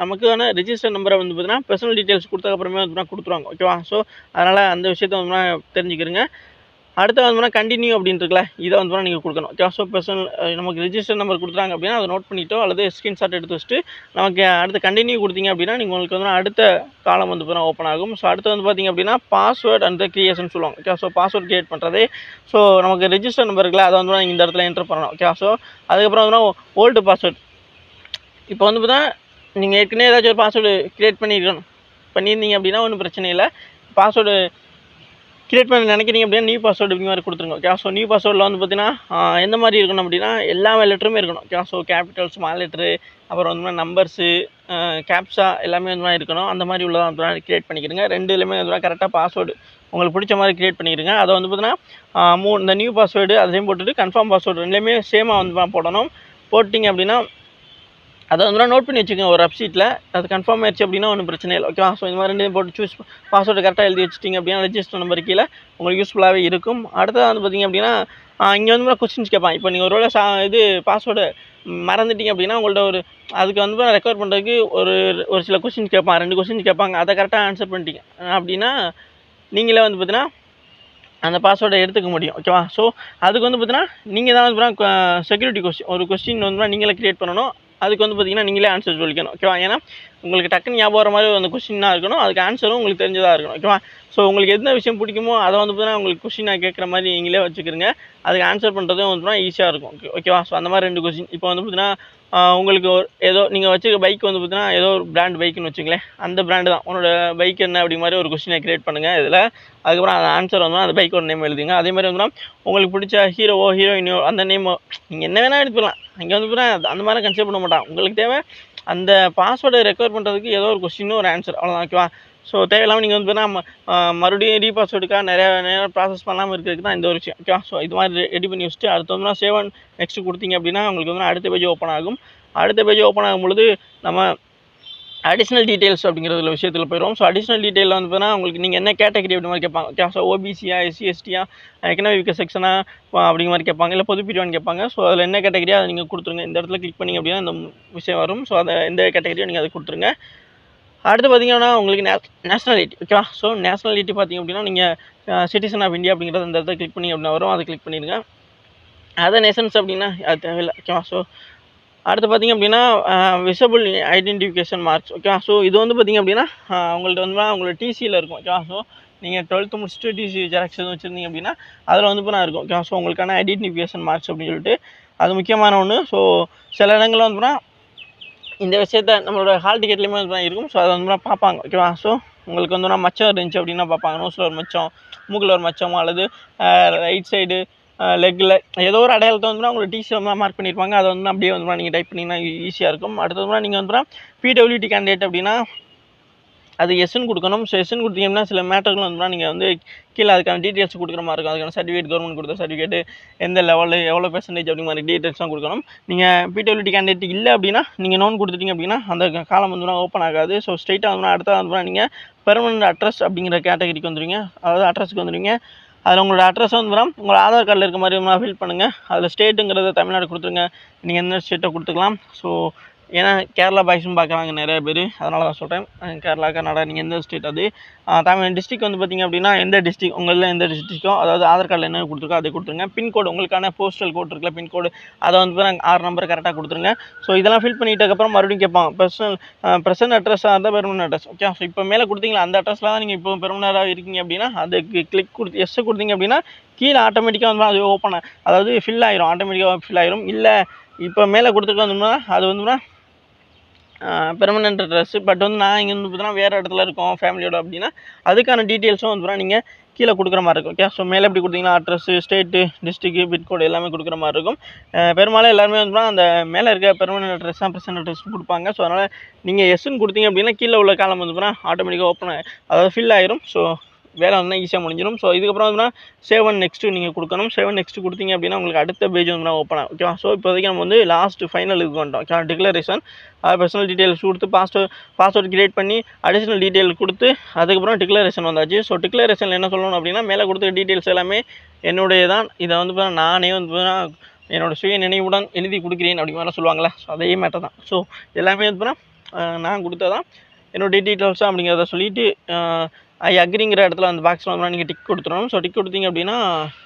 நமக்கான ரெஜிஸ்டர் நம்பரை வந்து பார்த்தீங்கன்னா பர்சனல் டீட்டெயில்ஸ் கொடுத்ததுக்கப்புறமே வந்து கொடுத்துருவாங்க ஓகேவா. ஸோ அதனால் அந்த விஷயத்தை வந்து தெரிஞ்சுக்கிறங்க. அடுத்து வந்து கண்டினியூ அப்படின்ட்டு இருக்குல்ல, இதை வந்து நீங்கள் கொடுக்கணும். ஓகே. ஸோ பர்சனல் நமக்கு ரெஜிஸ்டர் நம்பர் கொடுத்துறாங்க அப்படின்னா அதை நோட் பண்ணிட்டோ அல்லது ஸ்க்ரீன்ஷாட் எடுத்து வச்சுட்டு நமக்கு அடுத்து கண்டினியூ கொடுத்தீங்க அப்படின்னா நீங்கள் உங்களுக்கு வந்து அடுத்த காலம் வந்து ஓப்பன் ஆகும். ஸோ அடுத்து வந்து பார்த்திங்க அப்படின்னா பாஸ்வேர்ட் அண்ட் கிரியேஷன் சொல்லுவாங்க. ஓகே. ஸோ பாஸ்வேர்ட் கிரியேட் பண்ணுறது, ஸோ நமக்கு ரெஜிஸ்டர் நம்பர் இருக்குல்ல அதை வந்து நீங்கள் இந்த இடத்துல என்டர் பண்ணணும். ஓகே. ஸோ அதுக்கப்புறம் வந்து ஓல்டு பாஸ்வேர்ட், இப்போ வந்து பார்த்தா நீங்கள் ஏற்கனவே ஏதாச்சும் ஒரு பாஸ்வேர்டு க்ரியேட் பண்ணியிருந்தீங்க அப்படின்னா ஒன்றும் பிரச்சனை இல்லை. பாஸ்வேர்டு க்ரியேட் பண்ண நினைக்கிறீங்க அப்படின்னா நியூ பாஸ்வேர்டு இப்படி மாதிரி கொடுத்துருங்க. ஓகே. ஸோ நியூ பாஸ்வேர்டில் வந்து பார்த்தீங்கன்னா எந்த மாதிரி இருக்கணும் அப்படின்னா எல்லா லெட்டருமே இருக்கணும். Okay. So capital small letter அப்புறம் வந்து நம்பர்ஸு கேப்ஸா எல்லாமே வந்து இருக்கணும். அந்த மாதிரி உள்ளதாக வந்து க்ரியேட் பண்ணிக்கிறங்க. ரெண்டுலேயுமே வந்து கரெக்டாக பாஸ்வேர்டு உங்களுக்கு பிடிச்ச மாதிரி க்ரியேட் பண்ணிக்கிறங்க. அதை வந்து பார்த்தீங்கன்னா இந்த நியூ பாஸ்வேர்டு அதையும் போட்டுட்டு கன்ஃபார்ம் பாஸ்வேர்டு ரெண்டுலேயுமே சேமாக வந்து போடணும். போட்டிங்க அப்படின்னா அதை வந்து நோட் பண்ணி வச்சுக்கோங்க ஒரு வெப்சைட்டில். அது கன்ஃபார்ம் ஆயிடுச்சு அப்படின்னா ஒன்றும் பிரச்சனை இல்லை. ஓகேவா. ஸோ இந்த மாதிரி ரெண்டு போட்டு சூஸ் பாஸ்வேர்டு கரெக்டாக எழுதி வச்சிட்டிங்க அப்படின்னா ரெஜிஸ்டர் நம்பர் கீழே உங்களுக்கு யூஸ்ஃபுல்லாகவே இருக்கும். அடுத்தது வந்து பார்த்திங்க அப்படின்னா இங்கே வந்து கொஸ்டின்ஸ் கேட்பான். இப்போ நீங்கள் ஒருவேளை இது பாஸ்வேர்டு மறந்துட்டீங்க அப்படின்னா உங்கள்ட்ட ஒரு அதுக்கு வந்து ரெக்கவர் பண்ணுறதுக்கு ஒரு சில கொஸ்டின்ஸ் கேட்பான். 2 கொஸ்டின்ஸ் கேட்பாங்க. அதை கரெக்டாக ஆன்சர் பண்ணிட்டீங்க அப்படின்னா நீங்களே வந்து பார்த்தீங்கன்னா அந்த பாஸ்வேர்டை எடுத்துக்க முடியும். ஓகேவா. ஸோ அதுக்கு வந்து பார்த்தீங்கன்னா நீங்கள் தான் வந்து செக்யூரிட்டி ஒரு கொஸ்டின் வந்து நீங்களே க்ரியேட் பண்ணணும். அதுக்கு வந்து பார்த்திங்கன்னா நீங்களே ஆன்சர் சொல்லிக்கணும். ஓகேவா. ஏன்னா உங்களுக்கு டக்குன்னு ஞாபகம் வர மாதிரி அந்த கொஸ்டினாக இருக்கணும். அதுக்கு ஆன்சரும் உங்களுக்கு தெரிஞ்சதாக இருக்கணும். ஓகேவா. ஸோ உங்களுக்கு எந்த விஷயம் பிடிக்குமோ அதை வந்து பார்த்தீங்கன்னா உங்களுக்கு கொஸ்டினாக கேட்குற மாதிரி நீங்களே வச்சுக்கிறங்க. அதுக்கு ஆன்சர் பண்ணுறதும் வந்து ஈஸியாக இருக்கும். ஓகேவா. ஸோ அந்த மாதிரி 2 கொஸ்டின். இப்போ வந்து பார்த்தீங்கன்னா உங்களுக்கு ஏதோ நீங்கள் வச்சுக்க பைக் வந்து பார்த்தீங்கன்னா ஏதோ ஒரு பிராண்ட் பைக்குன்னு வச்சுங்களேன். அந்த பிராண்டு தான் உன்னோட பைக் என்ன அப்படி மாதிரி ஒரு கொஸ்டினை க்ரியேட் பண்ணுங்கள் இதில். அதுக்கப்புறம் அந்த ஆன்சர் வந்து அந்த பைக்கோட நேம் எழுதுங்க. அதே மாதிரி வந்து உங்களுக்கு பிடிச்ச ஹீரோவோ ஹீரோயினோ அந்த நேமோ நீங்கள் என்ன வேணால் எடுத்துக்கலாம். இங்கே வந்து பார்த்தீங்கன்னா அந்த மாதிரி கன்சிடர் பண்ண மாட்டான். உங்களுக்கு தேவை அந்த பாஸ்வேர்டை ரெக்கவர் பண்ணுறதுக்கு ஏதோ ஒரு கொஸ்டினும் ஒரு ஆன்சர், அவ்வளோதான். ஓகேவா. ஸோ தேவையில்லாமல் நீங்கள் வந்து பார்த்தீங்கன்னா மறுபடியும் ரீபாஸ்வேர்டுக்காக நிறைய ப்ராசஸ் பண்ணாமல் இருக்கிறதுக்கு தான் இந்த ஒரு விஷயம். ஓகேவா. ஸோ இது மாதிரி ரெடி பண்ணி வச்சுட்டு அடுத்து வந்து சேவ் அண்ட் நெக்ஸ்ட்டு கொடுத்தீங்க அப்படின்னா உங்களுக்கு வந்து அடுத்த பேஜ் ஓப்பன் ஆகும். அடுத்த பேஜ் ஓப்பன் ஆகும்பொழுது நம்ம அடிஷ்னல் டீட்டெயில்ஸ் அப்படிங்கிற விஷயத்தில் போயிடும். ஸோ அடிஷ்னல் டீட்டெயிலில் வந்து பார்த்தீங்கன்னா உங்களுக்கு நீங்கள் என்ன கேட்டகரி அப்படி மாதிரி கேட்பாங்க. ஓகே. ஸோ ஓபிசியா எஸ்சி எஸ்டியா எக்கனாமிக் செக்ஷனா அப்படிங்கிற மாதிரி கேட்பாங்க. இல்லை பொது பிரிவான்னு கேட்பாங்க. ஸோ அதில் என்ன கேட்டகரியா அதை நீங்கள் கொடுத்துருங்க. இந்த இடத்துல கிளிக் பண்ணிங்க அப்படின்னா இந்த விஷயம் வரும். ஸோ அதை எந்த கேட்டகரியோ நீங்கள் அதை கொடுத்துருங்க. அடுத்து பார்த்தீங்கன்னா உங்களுக்கு நேஷ்னாலிட்டி. ஓகேவா. ஸோ நேஷ்னாலிட்டி பார்த்திங்க அப்படின்னா நீங்கள் சிட்டிசன் ஆஃப் இந்தியா அப்படிங்கிறத இந்த இடத்துல கிளிக் பண்ணி அப்படின்னா வரும். அதை கிளிக் பண்ணிடுங்க. அதர் நேஷன்ஸ் அப்படின்னா அது தேவையில்லை. ஓகேவா. ஸோ அடுத்து பார்த்திங்க அப்படின்னா விசபிள் ஐடென்டிஃபிகேஷன் மார்க்ஸ். ஓகேவா. ஸோ இது வந்து பார்த்திங்க அப்படின்னா உங்கள்கிட்ட வந்து உங்களோட டிசியில் இருக்கும். ஓகேவா. ஸோ நீங்கள் 12th முடிச்சுட்டு டிசி ஜெராக்ஸ் எதுவும் வச்சுருந்தீங்க அப்படின்னா அதில் வந்து இப்போ இருக்கும். ஓகேவா. ஸோ உங்களுக்கான ஐடென்டிஃபிகேஷன் மார்க்ஸ் அப்படின்னு சொல்லிட்டு அது முக்கியமான ஒன்று. ஸோ சில இடங்களில் வந்து இந்த விஷயத்த நம்மளோட ஹால் டிக்கெட்லேயுமே வந்து இருக்கும். ஸோ அதை வந்து பார்ப்பாங்க. ஓகேவா. ஸோ உங்களுக்கு வந்து மச்சம் இருந்துச்சு அப்படின்னா பார்ப்பாங்க. நோஸில் ஒரு மச்சம், மூக்கில் ஒரு மச்சமோ அல்லது ரைட் சைடு லெக்கில் ஏதோ ஒரு அடையாளத்தை வந்து உங்களுக்கு டிசி வந்து மார்க் பண்ணியிருப்பாங்க. அதை வந்து அப்படியே வந்து நீங்கள் டைப் பண்ணிங்கன்னா ஈஸியாக இருக்கும். அடுத்தது நீங்கள் வந்து பிடபிள்யூடி கேண்டிடேட் அப்படின்னா அது எஸ்ன்னு கொடுக்கணும். ஸோ எஸ்ன்னு கொடுத்தீங்கன்னா சில மேட்டர்கள் வந்து நீங்கள் வந்து கீழே அதுக்கான டீட்டெயில்ஸ் கொடுக்குற மாதிரி இருக்கும். அதுக்கான சர்டிஃபிகேட் கவர்மெண்ட் கொடுத்த சர்டிஃபிகேட்டு எந்த லெவலில் எவ்வளோ பெர்சன்டேஜ் அப்படி மாதிரி டீட்டெயில்ஸ்லாம் கொடுக்கணும். நீங்கள் பிடபிள்யூடி கேண்டிடேட் இல்லை அப்படின்னா நீங்கள் நோன் கொடுத்துட்டீங்க அப்படின்னா அந்த காலம் வந்து ஓப்பன் ஆகாது. ஸோ ஸ்ட்ரைட்டாக வந்து அடுத்த வந்து நீங்கள் பெர்மனன்ட் அட்ரஸ் அப்படிங்கிற கேட்டகரிக்கு வந்துடுவீங்க. அதாவது அட்ரஸுக்கு வந்துடுவீங்க. அதில் உங்களோட அட்ரஸ் வந்து உங்களோட ஆதார் கார்டில் இருக்க மாதிரி ஃபில் பண்ணுங்கள். அதில் ஸ்டேட்டுங்கிறத தமிழ்நாடு கொடுத்துருங்க. நீங்கள் எந்த ஸ்டேட்டை கொடுத்துக்கலாம். ஸோ ஏன்னா கேரளா பாய்ஸும் பார்க்குறாங்க நிறைய பேர், அதனால தான் சொல்கிறேன். கேரளா கர்நாடகா நீங்கள் எந்த ஸ்டேட் அது தமிழ் டிஸ்ட்ரிக் வந்து பார்த்திங்க அப்படின்னா எந்த டிஸ்ட்ரிக் உங்களில் எந்த டிஸ்ட்ரிக்கோ அதாவது ஆதார் கார்டில் என்ன கொடுத்துருக்கோ அதை கொடுத்துருங்க. பின்கோடு உங்களுக்கான போஸ்டல் கோட் இருக்குல்ல பின்கோடு அதை வந்து நாங்கள் 6 நம்பர் கரெக்டாக கொடுத்துருங்க. ஸோ இதெல்லாம் ஃபில் பண்ணிட்டதுக்கப்புறம் மறுபடியும் கேட்பாங்க ப்ரெசன்ட் அட்ரஸாக இருந்தால் பெர்மனன்ட் அட்ரஸ். ஓகே. ஸோ இப்போ மேலே கொடுத்தீங்களா அந்த அட்ரஸில் தான் நீங்கள் இப்போ பெர்மனண்டாக இருக்கீங்க அப்படின்னா அதுக்கு கிளிக் கொடுத்து எஸ் கொடுத்தீங்க அப்படின்னா கீழே ஆட்டோமேட்டிக்காக வந்து அது ஓப்பன் அதாவது ஃபில் ஆயிரும். ஆட்டோமேட்டிக்காக ஃபில் ஆயிரும். இல்லை இப்போ மேலே கொடுத்துருக்க வந்தோம்னா அது வந்து பெர்மனன்ட் அட்ரஸ் பட் வந்து நான் இங்கே வந்து பார்த்தீங்கன்னா வேறு இடத்துல இருக்கோம் ஃபேமிலியோட அப்படின்னா அதுக்கான டீட்டெயில்ஸும் வந்து நீங்கள் கீழே கொடுக்குற மாதிரி இருக்கும். ஓகே. ஸோ மேலே எப்படி கொடுத்தீங்கன்னா அட்ரஸு ஸ்டேட்டு டிஸ்ட்ரிக்ட்டு பின்கோடு எல்லாமே கொடுக்குற மாதிரி இருக்கும். பெரும்பாலும் எல்லாருமே வந்து அந்த மேலே இருக்க பெர்மனன்ட் அட்ரஸ் தான் ப்ரெசன்ட் அட்ரஸ் கொடுப்பாங்க. ஸோ அதனால் நீங்கள் எஸ்ன்னு கொடுத்தீங்க அப்படின்னா கீழே உள்ள காலம் வந்து ஆட்டோமேட்டிக்காக ஓப்பன் அதாவது ஃபில் ஆயிரும். ஸோ வேலை வந்து ஈஸியாக முடிஞ்சிடும். ஸோ இதுக்கப்புறம் வந்து சேவ் அண்ட் நெக்ஸ்ட்டு நீங்கள் கொடுக்கணும். சேவ் அண்ட் நெக்ஸ்ட்டு கொடுத்தீங்க அப்படின்னா உங்களுக்கு அடுத்த பேஜ் வந்து ஓப்பன் ஆகும். ஓகேவா. ஸோ இப்போதைக்கு நம்ம வந்து லாஸ்ட் ஃபைனல் இதுக்கு வந்துட்டோம். ஓகே. டிக்ளரேஷன் பர்சனல் டீட்டெயில்ஸ் கொடுத்து பாஸ்வேர்ட் கிரியேட் பண்ணி அடிஷ்னல் டீட்டெயில் கொடுத்து அதுக்கப்புறம் டிக்ளரேஷன் வந்தாச்சு. ஸோ டிக்ளரேஷனில் என்ன சொல்லணும் அப்படின்னா மேலே கொடுத்த டீட்டெயில்ஸ் எல்லாமே என்னுடைய தான். இதை வந்து நானே வந்து என்னோடய சுய நினைவுடன் எழுதி கொடுக்குறேன் அப்படி மாதிரி சொல்லுவாங்களே. ஸோ அதே மேட்டர் தான். ஸோ எல்லாமே வந்து நான் கொடுத்ததான் என்னோடய டீட்டெயில்ஸாக அப்படிங்கிறத சொல்லிவிட்டு ஐ அக்ரிங்கிற இடத்துல அந்த பாக்ஸில் வந்து நீங்கள் டிக் கொடுத்துடணும். ஸோ டிக் கொடுத்தீங்க அப்படின்னா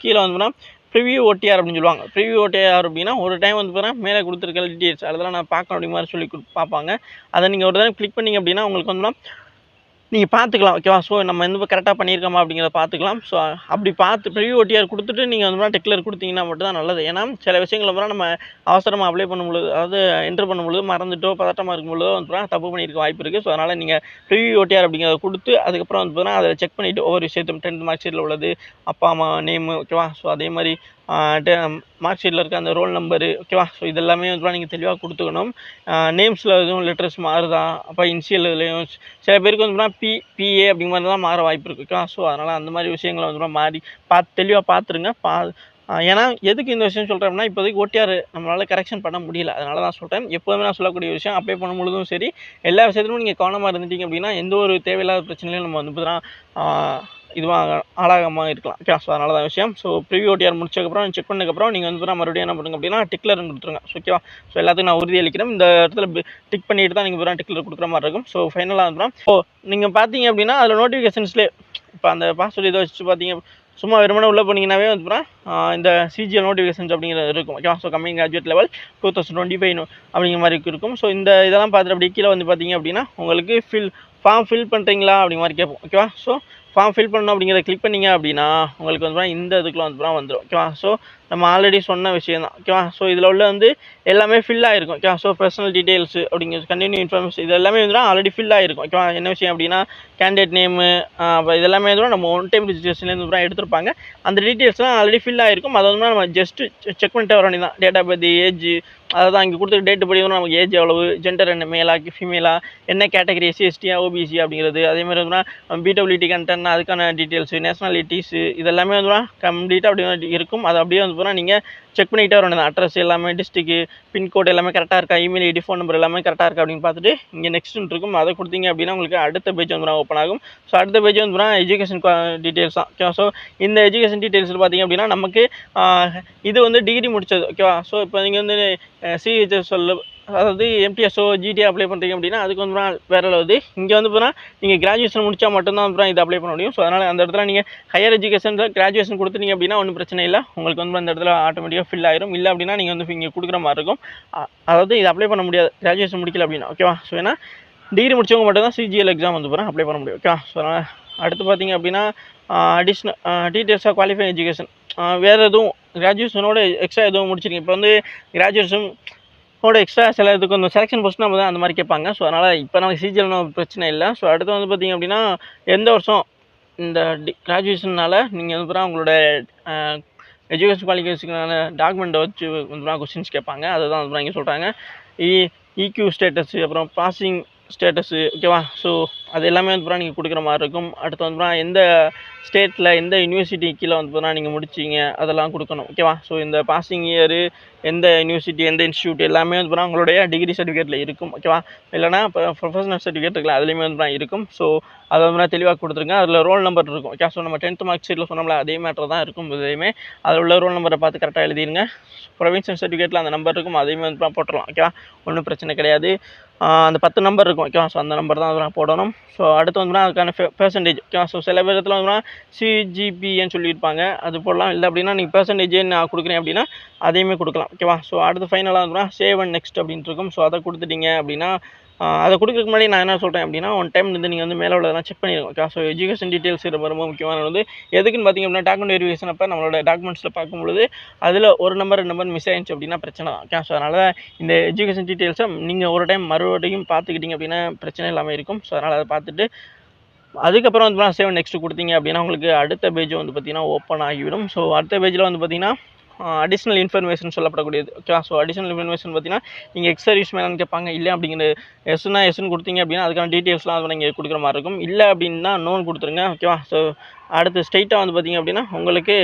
கீழே வந்து ப்ரிவியூ ஓடிஆர் அப்படின்னு சொல்லுவாங்க. ப்ரிவியூ ஓடிஆர் அப்படின்னா ஒரு டைம் வந்து பார்த்தீங்கன்னா மேலே கொடுத்துருக்க டீட்டெயில்ஸ் அதெல்லாம் நான் பார்க்கணும் அப்படிங்கிற மாதிரி சொல்லி பார்ப்பாங்க. அதை நீங்கள் ஒரு டைம் கிளிக் பண்ணிங்க அப்படின்னா உங்களுக்கு வந்து நீங்கள் பார்த்துக்கலாம். ஓகேவா? ஸோ நம்ம எந்த கரெக்டாக பண்ணியிருக்கோமா அப்படிங்கிறத பார்த்துக்கலாம். ஸோ அப்படி பார்த்து ப்ரிவியூ ஓடிஆர் கொடுத்துட்டு நீங்கள் வந்து டிக்ளேர் கொடுத்தீங்கன்னா மட்டும் தான் நல்லது. ஏன்னா சில விஷயங்கள் வந்து நம்ம அவசரமாக அப்ளை பண்ணும்பொழுது அதாவது என்ட்ரு பண்ணும்பொழுது மறந்துட்டோ பதட்டமாக இருக்கும்பொழுதோ வந்து தப்பு பண்ணியிருக்க வாய்ப்பு இருக்குது. ஸோ அதனால் நீங்கள் ப்ரிவியூ ஓடிஆர் அப்படிங்கிறத கொடுத்து அதுக்கப்புறம் வந்து பார்த்தீங்கன்னா அதை செக் பண்ணிவிட்டு ஒவ்வொரு விஷயத்தையும் 10th மார்க் ஷீட்டில் உள்ளது, அப்பா அம்மா நேமு, ஓகேவா? ஸோ அதே மாதிரி மார்க் ஷீட்டில் இருக்க அந்த ரோல் நம்பரு, ஓகேவா? ஸோ இதெல்லாமே வந்து நீங்கள் தெளிவாக கொடுத்துக்கணும். நேம்ஸில் எதுவும் லெட்டர்ஸ் மாறுதா, அப்போ இனிஷியல் இதுலேயும் சில பேருக்கு வந்து பிஏ அப்படிங்கிற மாதிரி தான் மாற வாய்ப்பு இருக்குது, ஓகேவா? ஸோ அதனால் அந்த மாதிரி விஷயங்களை வந்து மாறி தெளிவாக பார்த்துருங்க. ஏன்னா எதுக்கு இந்த விஷயம் சொல்கிறேன் அப்படின்னா இப்போதைக்கு ஓடிஆர் நம்மளால் கரெக்ஷன் பண்ண முடியல. அதனால தான் சொல்கிறேன். எப்போதுமே நான் சொல்லக்கூடிய விஷயம் அப்ளை பண்ணும்பொழுதும் சரி எல்லா விஷயத்துலையும் நீங்கள் கவனமாக இருந்துட்டீங்க அப்படின்னா எந்த ஒரு தேவையில்லாத பிரச்சனையும் நம்ம வந்து பார்த்தீங்கன்னா இதுவாக ஆளாகாமல் இருக்கலாம், ஓகே? ஸோ அதனால தான் விஷயம். ஸோ ப்ரிவியூ ஓடிஆர் முடிச்சதுக்கப்புறம் செக் பண்ணதுக்கப்புறம் நீங்கள் வந்து மறுபடியும் என்ன பண்ணுங்க அப்படின்னா டிக்ளர் கொடுத்துருங்க, ஓகேவா? ஸோ எல்லாத்துக்கும் நான் உறுதியளிக்கிறேன். இந்த இடத்துல டிக் பண்ணிட்டு தான் நீங்கள் டிக்ளர் கொடுக்குற மாதிரி இருக்கும். ஸோ ஃபைனலாக வந்து ஸோ நீங்கள் பார்த்தீங்க அப்படின்னா அதில் நோட்டிஃபிகேஷன்ஸ்லேயே இப்போ அந்த பாஸ்வேர்டு இதை வச்சு பார்த்தீங்க சும்மா வெறுமனே உள்ளே போனீங்கன்னாவே வந்து இந்த சிஜிஎல் நோட்டிஃபிகேஷன்ஸ் அப்படிங்கிறது இருக்கும், ஓகேவா? ஸோ கம்மிங் கிராஜுவேட் லெவல் 2025 அப்படிங்கிற மாதிரி இருக்கும். ஸோ இந்த இதெல்லாம் பார்த்துட்டு அப்படி கீழே வந்து பார்த்தீங்க அப்படின்னா உங்களுக்கு ஃபார்ம் ஃபில் பண்ணுறீங்களா அப்படிங்கிற மாதிரி கேட்போம், ஓகேவா? ஸோ ஃபார்ம் ஃபில் பண்ணணும் அப்படிங்கிறத கிளிக் பண்ணிங்க அப்படின்னா உங்களுக்கு வந்து இந்த இதுக்குள்ள வந்து வந்துடும், ஓகேவா? ஸோ நம்ம ஆல்ரெடி சொன்ன விஷயம் தான், ஓகேவா? ஸோ இதில் உள்ள வந்து எல்லாமே ஃபில் ஆகிருக்கும், ஓகேவா? ஸோ பர்சனல் டீட்டெயில்ஸு அப்படிங்கிறது கண்டினியூ இன்ஃபர்மேஷன் இது எல்லாமே வந்து ஆல்ரெடி ஃபில் ஆகிருக்கும், ஓகேவா? என்ன விஷயம் அப்படின்னா கேண்டிடேட் நேமு இதெல்லாமே வந்து நம்ம ஒன் டைம் ரிஜிஸ்ட்ரேஷன்லேருந்து எடுத்திருப்பாங்க. அந்த டீட்டெயில்ஸ்லாம் ஆல்ரெடி ஃபில் ஆகிருக்கும். அதை வந்து நம்ம ஜஸ்ட்டு செக் பண்ணிட்டு வர வேண்டியது தான். டேட் ஆஃப் பர்த், ஏஜ், அதாவது அங்கே கொடுத்துருக்க டேட்டு படி வந்து நமக்கு ஏஜ் எவ்வளவு, ஜெண்டர் என்ன, மேலா ஃபீமேலா, என்ன கேட்டகரி, எஸ்சி எஸ்டியா ஓபிசி அப்படிங்கிறது, அதேமாதிரி வந்து பிடபிள்யூடி கண்டென்ட் அதுக்கான டீட்டெயில்ஸு, நேஷனாலிட்டிஸு இதெல்லாமே வந்து கம்ப்ளீட்டாக அப்படி இருக்கும். அதை அப்படியே வந்து நீங்கள் செக் பண்ணிக்கிட்டே வரணும். அட்ரஸ் எல்லாமே, டிஸ்ட்ரிக்ட், பின்கோடு எல்லாமே கரெக்டாக இருக்கா, இமெயில் ஐடி, ஃபோன் நம்பர் எல்லாமே கரெக்டாக இருக்கா அப்படின்னு பார்த்துட்டு இங்கே நெக்ஸ்ட்னு இருக்கும். அதை கொடுத்தீங்க அப்படின்னா உங்களுக்கு அடுத்த பேஜ் வந்து ஓப்பன் ஆகும். ஸோ அடுத்த பேஜ் வந்து எஜுகேஷன் டீட்டெயில்ஸ் தான், ஓகேவா? ஸோ இந்த எஜுகேஷன் டீட்டெயில்ஸில் பார்த்தீங்க அப்படின்னா நமக்கு இது வந்து டிகிரி முடித்தது, ஓகேவா? ஸோ இப்போ நீங்கள் வந்து சிஹெச்எஸ்எல் அதாவது எம்டிஎஸ்ஓ ஜிடிஏ அப்ளை பண்ணுறீங்க அப்படின்னா அதுக்கு வந்து வேறு அளவு. இங்கே வந்து பார்த்தீங்கன்னா நீங்கள் கிராஜுவேஷன் முடித்தா மட்டும்தான் வந்து இது அப்ளை பண்ண முடியும். ஸோ அதனால் அந்த இடத்துல நீங்கள் ஹையர் எஜுகேஷனில் கிராஜுவேஷன் கொடுத்துட்டீங்க அப்படின்னா ஒன்றும் பிரச்சனை இல்லை. உங்களுக்கு வந்து அந்த இடத்துல ஆட்டோமேட்டிக்காக ஃபில் ஆயிரும். இல்லை அப்படின்னா நீங்கள் வந்து இங்கே கொடுக்குற மாதிரி இருக்கும். அதாவது இது அப்ளை பண்ண முடியாது கிராஜுவேஷன் முடிக்கல அப்படின்னா, ஓகேவா? ஸோ ஏன்னா டிகிரி முடிச்சவங்க மட்டும் தான் சிஜிஎல் எக்ஸாம் வந்து அப்ளை பண்ண முடியும், ஓகேவா? ஸோ அதனால் அடுத்து பார்த்தீங்க அப்படின்னா அடிஷ்னல் டீட்டெயில்ஸாக குவாலிஃபை எஜுகேஷன் வேறு எதுவும் கிராஜுவேஷனோட எக்ஸ்ட்ரா எதுவும் முடிச்சிருக்கீங்க. இப்போ வந்து கிராஜுவேஷன் எக்ஸ்ட்ரா சில இதுக்கு கொஞ்சம் செலெக்ஷன் போஸ்ட் நம்ம தான் அந்த மாதிரி கேட்பாங்க. ஸோ அதனால் இப்போ நமக்கு சிஜிஎல்னு பிரச்சனை இல்லை. ஸோ அடுத்து வந்து பார்த்திங்க அப்படின்னா எந்த வருஷம் இந்த கிராஜுவேஷனால் நீங்கள் வந்து உங்களோட எஜுகேஷன் குவாலிஃபிகேஷனுக்கான டாக்குமெண்ட்டை வச்சு வந்து கொஸ்டின்ஸ் கேட்பாங்க. அதை தான் வந்து இங்கே சொல்கிறாங்க. இக்யூ ஸ்டேட்டஸு, அப்புறம் பாசிங் ஸ்டேட்டஸு, ஓகேவா? ஸோ அது எல்லாமே வந்து நீங்கள் கொடுக்குற மாதிரி இருக்கும். அடுத்து வந்து எந்த ஸ்டேட்டில் எந்த யூனிவர்சிட்டி கீழே வந்து நீங்கள் முடிச்சிங்க அதெல்லாம் கொடுக்கணும், ஓகேவா? ஸோ இந்த பாசிங் இயரு எந்த யூனிவர்சிட்டி எந்த இன்ஸ்டியூட் எல்லாமே வந்து உங்களுடைய டிகிரி சர்டிஃபிகேட்டில் இருக்கும், ஓகேவா? இல்லைனா இப்போ ப்ரொஃபஷனல் சர்டிஃபிகேட் இருக்குல்ல அதுலேயுமே வந்து இருக்கும். ஸோ அதை வந்து தெளிவாக கொடுத்துருங்க. அதில் ரோல் நம்பர் இருக்கும், ஓகே? ஸோ நம்ம 10th மார்க் ஷீட்டில் சொன்னோம்ல அதே மேட்டர் தான் இருக்கும். இதையுமே அதில் உள்ள ரோல் நம்பரை பார்த்து கரெக்டாக எழுதிருங்க. ப்ரொவின்ஷியல் சர்டிஃபிகேட்டில் அந்த நம்பர் இருக்கும், அதையுமே வந்து போட்டுடலாம், ஓகேவா? ஒன்றும் பிரச்சனை கிடையாது. அந்த 10 நம்பர் இருக்கும், ஓகேவா? ஸோ அந்த நம்பர் தான் வந்து போடணும். ஸோ அடுத்து வந்து அதுக்கான பெர்சன்டேஜ், ஓகேவா? ஸோ சில பேரத்தில் வந்து சிஜிபின்னு சொல்லியிருப்பாங்க, அது போடலாம். இல்லை அப்படின்னா நீங்கள் பெர்சன்டேஜே நான் கொடுக்குறேன் அப்படின்னா அதையுமே கொடுக்கலாம், ஓகேவா? ஸோ அடுத்து ஃபைனலாக வந்து சேவ் அண்ட் நெக்ஸ்ட் அப்படின்ட்டு இருக்கும். ஸோ அதை கொடுத்துட்டீங்க அப்படின்னா அதை கொடுக்குறதுக்கு முன்னாடி நான் என்ன சொல்கிறேன் அப்படின்னா ஒன் டைம் வந்து நீங்கள் வந்து மேலே உள்ளதெல்லாம் செக் பண்ணிடுங்க, ஓகே? ஸோ எஜுகேஷன் டீட்டெயில்ஸ் ரொம்ப ரொம்ப முக்கியமானது வந்து எதுக்குன்னு பார்த்தீங்க அப்படின்னா டாக்குமெண்ட் வெரிஃபிகேஷன் அப்போ நம்மளோட டாக்குமெண்ட்ஸில் பார்க்கும்பொழுது அதில் ஒரு நம்பர் 2 நம்பர் மிஸ் ஆயிடுச்சு அப்படின்னா பிரச்சனை தான், ஓகே? ஸோ அதனால் இந்த எஜுகேஷன் டீட்டெயில்ஸை நீங்கள் ஒரு டைம் மறுபடியும் பார்த்துக்கிட்டிங்க அப்படின்னா பிரச்சனை இல்லாமல் இருக்கும். ஸோ அதனால் அதை பார்த்துட்டு அதுக்கப்புறம் வந்து சேவ் நெக்ஸ்ட் கொடுத்தீங்க அப்படின்னா உங்களுக்கு அடுத்த பேஜ் வந்து பார்த்திங்கன்னா ஓப்பன் ஆகிவிடும். ஸோ அடுத்த பேஜில் வந்து பார்த்திங்கன்னா அடிஷ்னல் இன்ஃபர்மேஷன் சொல்லப்படக்கூடியது, ஓகே? ஸோ அடிஷ்னல் இன்ஃபர்மேஷன் பார்த்தீங்கன்னா நீங்கள் எக்ஸ் சர்வீஸ் மேனான்னு கேட்பாங்க. இல்லை அப்படிங்கிற எஸ்னா எஸ்ன்னு கொடுத்தீங்க அப்படின்னா அதுக்கான டீட்டெயில்ஸ்லாம் வந்து நீங்கள் கொடுக்குற மாதிரி இருக்கும். இல்லை அப்படின்னா நோன் கொடுத்துருங்க, ஓகேவா? ஸோ அடுத்து ஸ்ட்ரைட்டாக வந்து பார்த்திங்க அப்படின்னா உங்களுக்கு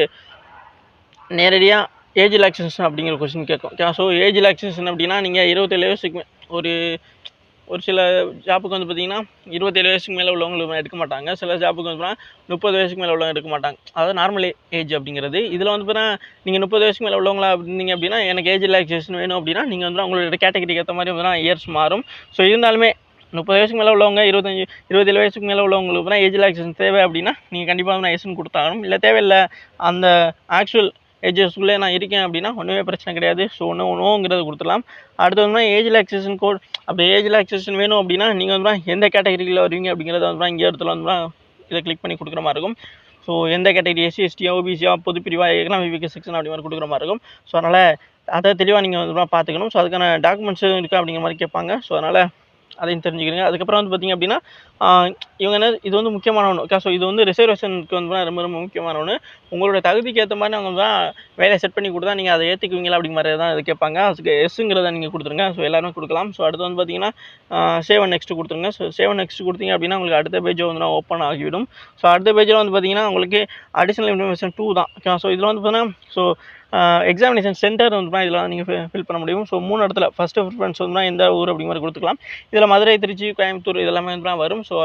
நேரடியாக ஏஜ் ரிலாக்ஸேஷன் அப்படிங்கிற கொஸ்டின் கேட்கும், ஓகே? ஸோ ஏஜ் ரிலாக்ஸேஷன் அப்படின்னா நீங்கள் 27 வயசுக்கு ஒரு சில ஜாப்புக்கு வந்து பார்த்திங்கன்னா 27 வயசுக்கு மேலே உள்ளவங்களுக்கு எடுக்க மாட்டாங்க. சில ஜாப்புக்கு வந்து 30 வயசுக்கு மேலே உள்ளவங்க எடுக்க மாட்டாங்க. அதாவது நார்மல் ஏஜ் அப்படிங்கிறது. இதில் வந்து பார்த்தீங்கன்னா நீங்கள் 30 வயசுக்கு மேலே உள்ளவங்களா இருந்தீங்க அப்படின்னா எனக்கு ஏஜ் ரிலாக்ஸேஷன் வேணும் அப்படின்னா நீங்கள் வந்து உங்களோட கேட்டகரிக்கு ஏற்ற மாதிரி வந்து இயர்ஸ் மாறும். ஸோ இருந்தாலுமே 30 வயசுக்கு மேலே உள்ளவங்க 27 வயசுக்கு மேலே உள்ளவங்களுக்கு தான் ஏஜ் ரிலாக்ஸேஷன் தேவை அப்படின்னா நீங்கள் கண்டிப்பாக நான் எஸ்ன்னு கொடுத்தாகணும். இல்லை தேவையில்லை அந்த ஆக்சுவல் ஏஜஸ்க்குள்ளே நான் இருக்கேன் அப்படின்னா ஒன்றுமே பிரச்சனை கிடையாது. ஸோ நோங்கிறத கொடுத்துடலாம். அடுத்து வந்து ஏஜ் ரிலாக்ஸேஷன் கோட், அப்படி ஏஜ் ரிலாக்ஸேஷன் வேணும் அப்படின்னா நீங்கள் வந்து எந்த கேட்டகரியில் வருவீங்க அப்படிங்கிறத வந்து இங்கே இடத்துல வந்து இதை கிளிக் பண்ணி கொடுக்குற மாதிரி இருக்கும். ஸோ எந்த கேட்டகரி எஸ்சி எஸ்டியா ஓபிசியா பொதுப்பிரிவா எக்கனாமிக் செக்ஷன் அப்படி மாதிரி கொடுக்குற மாதிரி இருக்கும். ஸோ அதனால் அதை தெளிவாக நீங்கள் வந்து பார்த்துக்கணும். ஸோ அதுக்கான டாக்குமெண்ட்ஸும் இருக்கா அப்படிங்கிற மாதிரி கேட்பாங்க. ஸோ அதனால் அதையும் தெரிஞ்சுக்கிறீங்க. அதுக்கப்புறம் வந்து பார்த்திங்க அப்படின்னா இவங்க என்ன இது வந்து முக்கியமான ஒன்று. ஓகே, ஸோ இது வந்து ரிசர்வேஷனுக்கு வந்து ரொம்ப ரொம்ப முக்கியமான ஒன்று. உங்களோட தகுதிக்கு ஏற்ற மாதிரி அவங்க தான் வேலையை செட் பண்ணி கொடுத்தா நீங்கள் அதை ஏற்றுக்குவீங்களா அப்படிங்கிற மாதிரி தான் இது கேட்பாங்க. அதுக்கு எஸ்ஸுங்கிறத நீங்கள் கொடுத்துருங்க. ஸோ எல்லாருமே கொடுக்கலாம். ஸோ அடுத்து வந்து பார்த்திங்கன்னா சேவ் அண்ட் நெக்ஸ்ட் கொடுத்துருங்க. ஸோ சேவ் அண்ட் நெக்ஸ்ட் கொடுத்தீங்க அப்படின்னா உங்களுக்கு அடுத்த பேஜ் வந்து ஓப்பன் ஆகிவிடும். ஸோ அடுத்த பேஜில் வந்து பார்த்திங்கன்னா உங்களுக்கு அடிஷனல் இன்ஃபர்மேஷன் 2 தான். ஓகே, ஸோ இதில் வந்து பார்த்தீங்கன்னா ஸோ எக்ஸாமினேஷன் சென்டர் வந்து இதில் நீங்கள் ஃபில் பண்ண முடியும். ஸோ 3 இடத்துல ஃபஸ்ட்டு ப்ரிஃபரன்ஸ் வந்து எந்த ஊர் அப்படிங்கிற மாதிரி கொடுத்துக்கலாம். இதில் மதுரை, திருச்சி, கோயம்புத்தூர் இதெல்லாமே வந்து வரும். ஸோ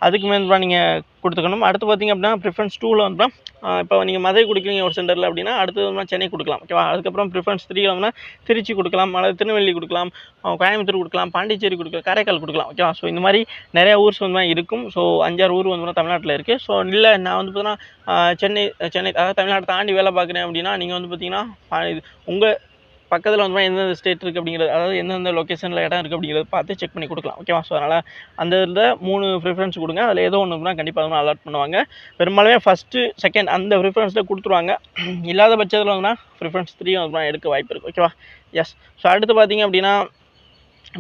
அதுக்கு மேலே நீங்கள் கொடுத்துக்கணும். அடுத்து பார்த்திங்க அப்படின்னா ப்ரிஃபரன்ஸ் 2ல் வந்து இப்போ நீங்கள் மதுரை கொடுக்குறீங்க ஒரு சென்டரில் அப்படின்னா அடுத்தது வந்து சென்னை கொடுக்கலாம். ஓகேவா, அதுக்கப்புறம் ப்ரிஃபரன்ஸ் 3ல் வந்து திருச்சி கொடுக்கலாம், அல்லது திருநெல்வேலி கொடுக்கலாம், கோயம்புத்தூர் கொடுக்கலாம், பாண்டிச்சேரி கொடுக்கலாம், காரைக்கால் கொடுக்கலாம். ஓகேவா, ஸோ இந்த மாதிரி நிறையா ஊர்ஸ் வந்து இருக்கும். ஸோ 5-6 ஊர் வந்து தமிழ்நாட்டில் இருக்குது. ஸோ இல்லை நான் வந்து பார்த்தீங்கன்னா சென்னை அதாவது தமிழ்நாட்டை தாண்டி வேலை பார்க்குறேன் அப்படின்னா நீங்கள் வந்து பார்த்தீங்கன்னா உங்கள் பக்கத்தில் வந்து எந்தெந்த ஸ்டேட் இருக்குது அப்படிங்கிறது, அதாவது எந்தெந்த லொக்கேஷனில் இடம் இருக்குது அப்படிங்கிறத பார்த்து செக் பண்ணி கொடுக்கலாம். ஓகேவா, ஸோ அதனால் அந்த இதில் 3 ப்ரிஃபரன்ஸ் கொடுங்க. அதில் ஏதோ ஒன்றுனா கண்டிப்பாக வந்து அலாட் பண்ணுவாங்க. பெரும்பாலுமே ஃபஸ்ட்டு செகண்ட் அந்த ப்ரிஃபரன்ஸில் கொடுத்துருவாங்க. இல்லாத பட்சத்தில் வந்துன்னா ப்ரிஃபரன்ஸ் 3 வந்து எடுக்க வாய்ப்பு இருக்குது. ஓகேவா, எஸ். ஸோ அடுத்து பார்த்திங்க அப்படின்னா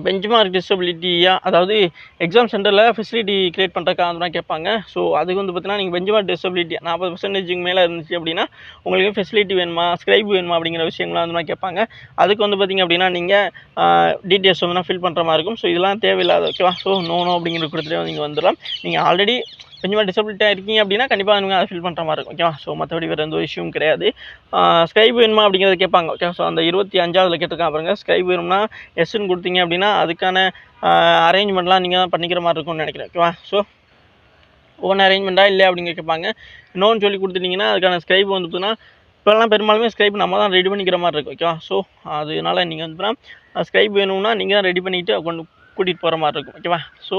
பெஞ்ச்மார்க் டிசபிலிட்டியா, அதாவது எக்ஸாம் சென்டரில் ஃபெசிலிட்டி க்ரியேட் பண்ணுறதுக்காக வந்து கேட்பாங்க. ஸோ அதுக்கு வந்து பார்த்தீங்கன்னா நீங்கள் பெஞ்ச்மார்க் டிசபிலிட்டி 40% மேலே இருந்துச்சு அப்படின்னா உங்களுக்கு ஃபெசிலிட்டி வேணுமா, ஸ்க்ரைப் வேணுமா அப்படிங்கிற விஷயங்கள்லாம் வந்து கேட்பாங்க. அதுக்கு வந்து பார்த்திங்க அப்படின்னா நீங்கள் டீட்டெயில்ஸ் வந்து ஃபில் பண்ணுற மாதிரி இருக்கும். ஸோ இதெல்லாம் தேவையில்லாத. ஓகேவா, ஸோ நோ அப்படிங்கிற கொடுத்துட்டு நீங்கள் வந்துடலாம். நீங்கள் ஆல்ரெடி கொஞ்சமாக டிசபிலிட்டியாக இருக்கீங்க அப்படின்னா கண்டிப்பாக நீங்கள் அதை ஃபில் பண்ணுற மாதிரி இருக்கும். ஓகேவா, ஸோ மற்றபடி வேறு எந்த இஷ்யூவும் கிடையாது. ஸ்க்ரைப் வேணுமா அப்படிங்கிறத கேட்பாங்க. ஓகே, ஸோ அந்த 25ஆவதில் கேட்டிருக்காங்க பாருங்கள். ஸ்க்ரைப் வேணும்னா எஸ்ன்னு கொடுத்தீங்க அப்படின்னா அதுக்கான அரேஞ்ச்மெண்ட்லாம் நீங்கள் தான் பண்ணிக்கிற மாதிரி இருக்கும்னு நினைக்கிறேன். ஓகேவா, ஸோ ஓன் அரேஞ்ச்மெண்ட்டாக இல்லை அப்படிங்க கேட்பாங்க. இன்னொன்று சொல்லி கொடுத்துட்டிங்கன்னா அதுக்கான ஸ்க்ரைப் வந்து பார்த்தீங்கன்னா இப்போல்லாம் பெரும்பாலுமே ஸ்க்ரைப் நம்ம தான் ரெடி பண்ணிக்கிற மாதிரி இருக்கும். ஓகேவா, ஸோ அதனால நீங்கள் வந்து பார்த்தீங்கன்னா ஸ்க்ரைப் வேணும்னா நீங்கள் தான் ரெடி பண்ணிவிட்டு கொண்டு கூட்டிகிட்டு போகிற மாதிரி இருக்கும். ஓகேவா, ஸோ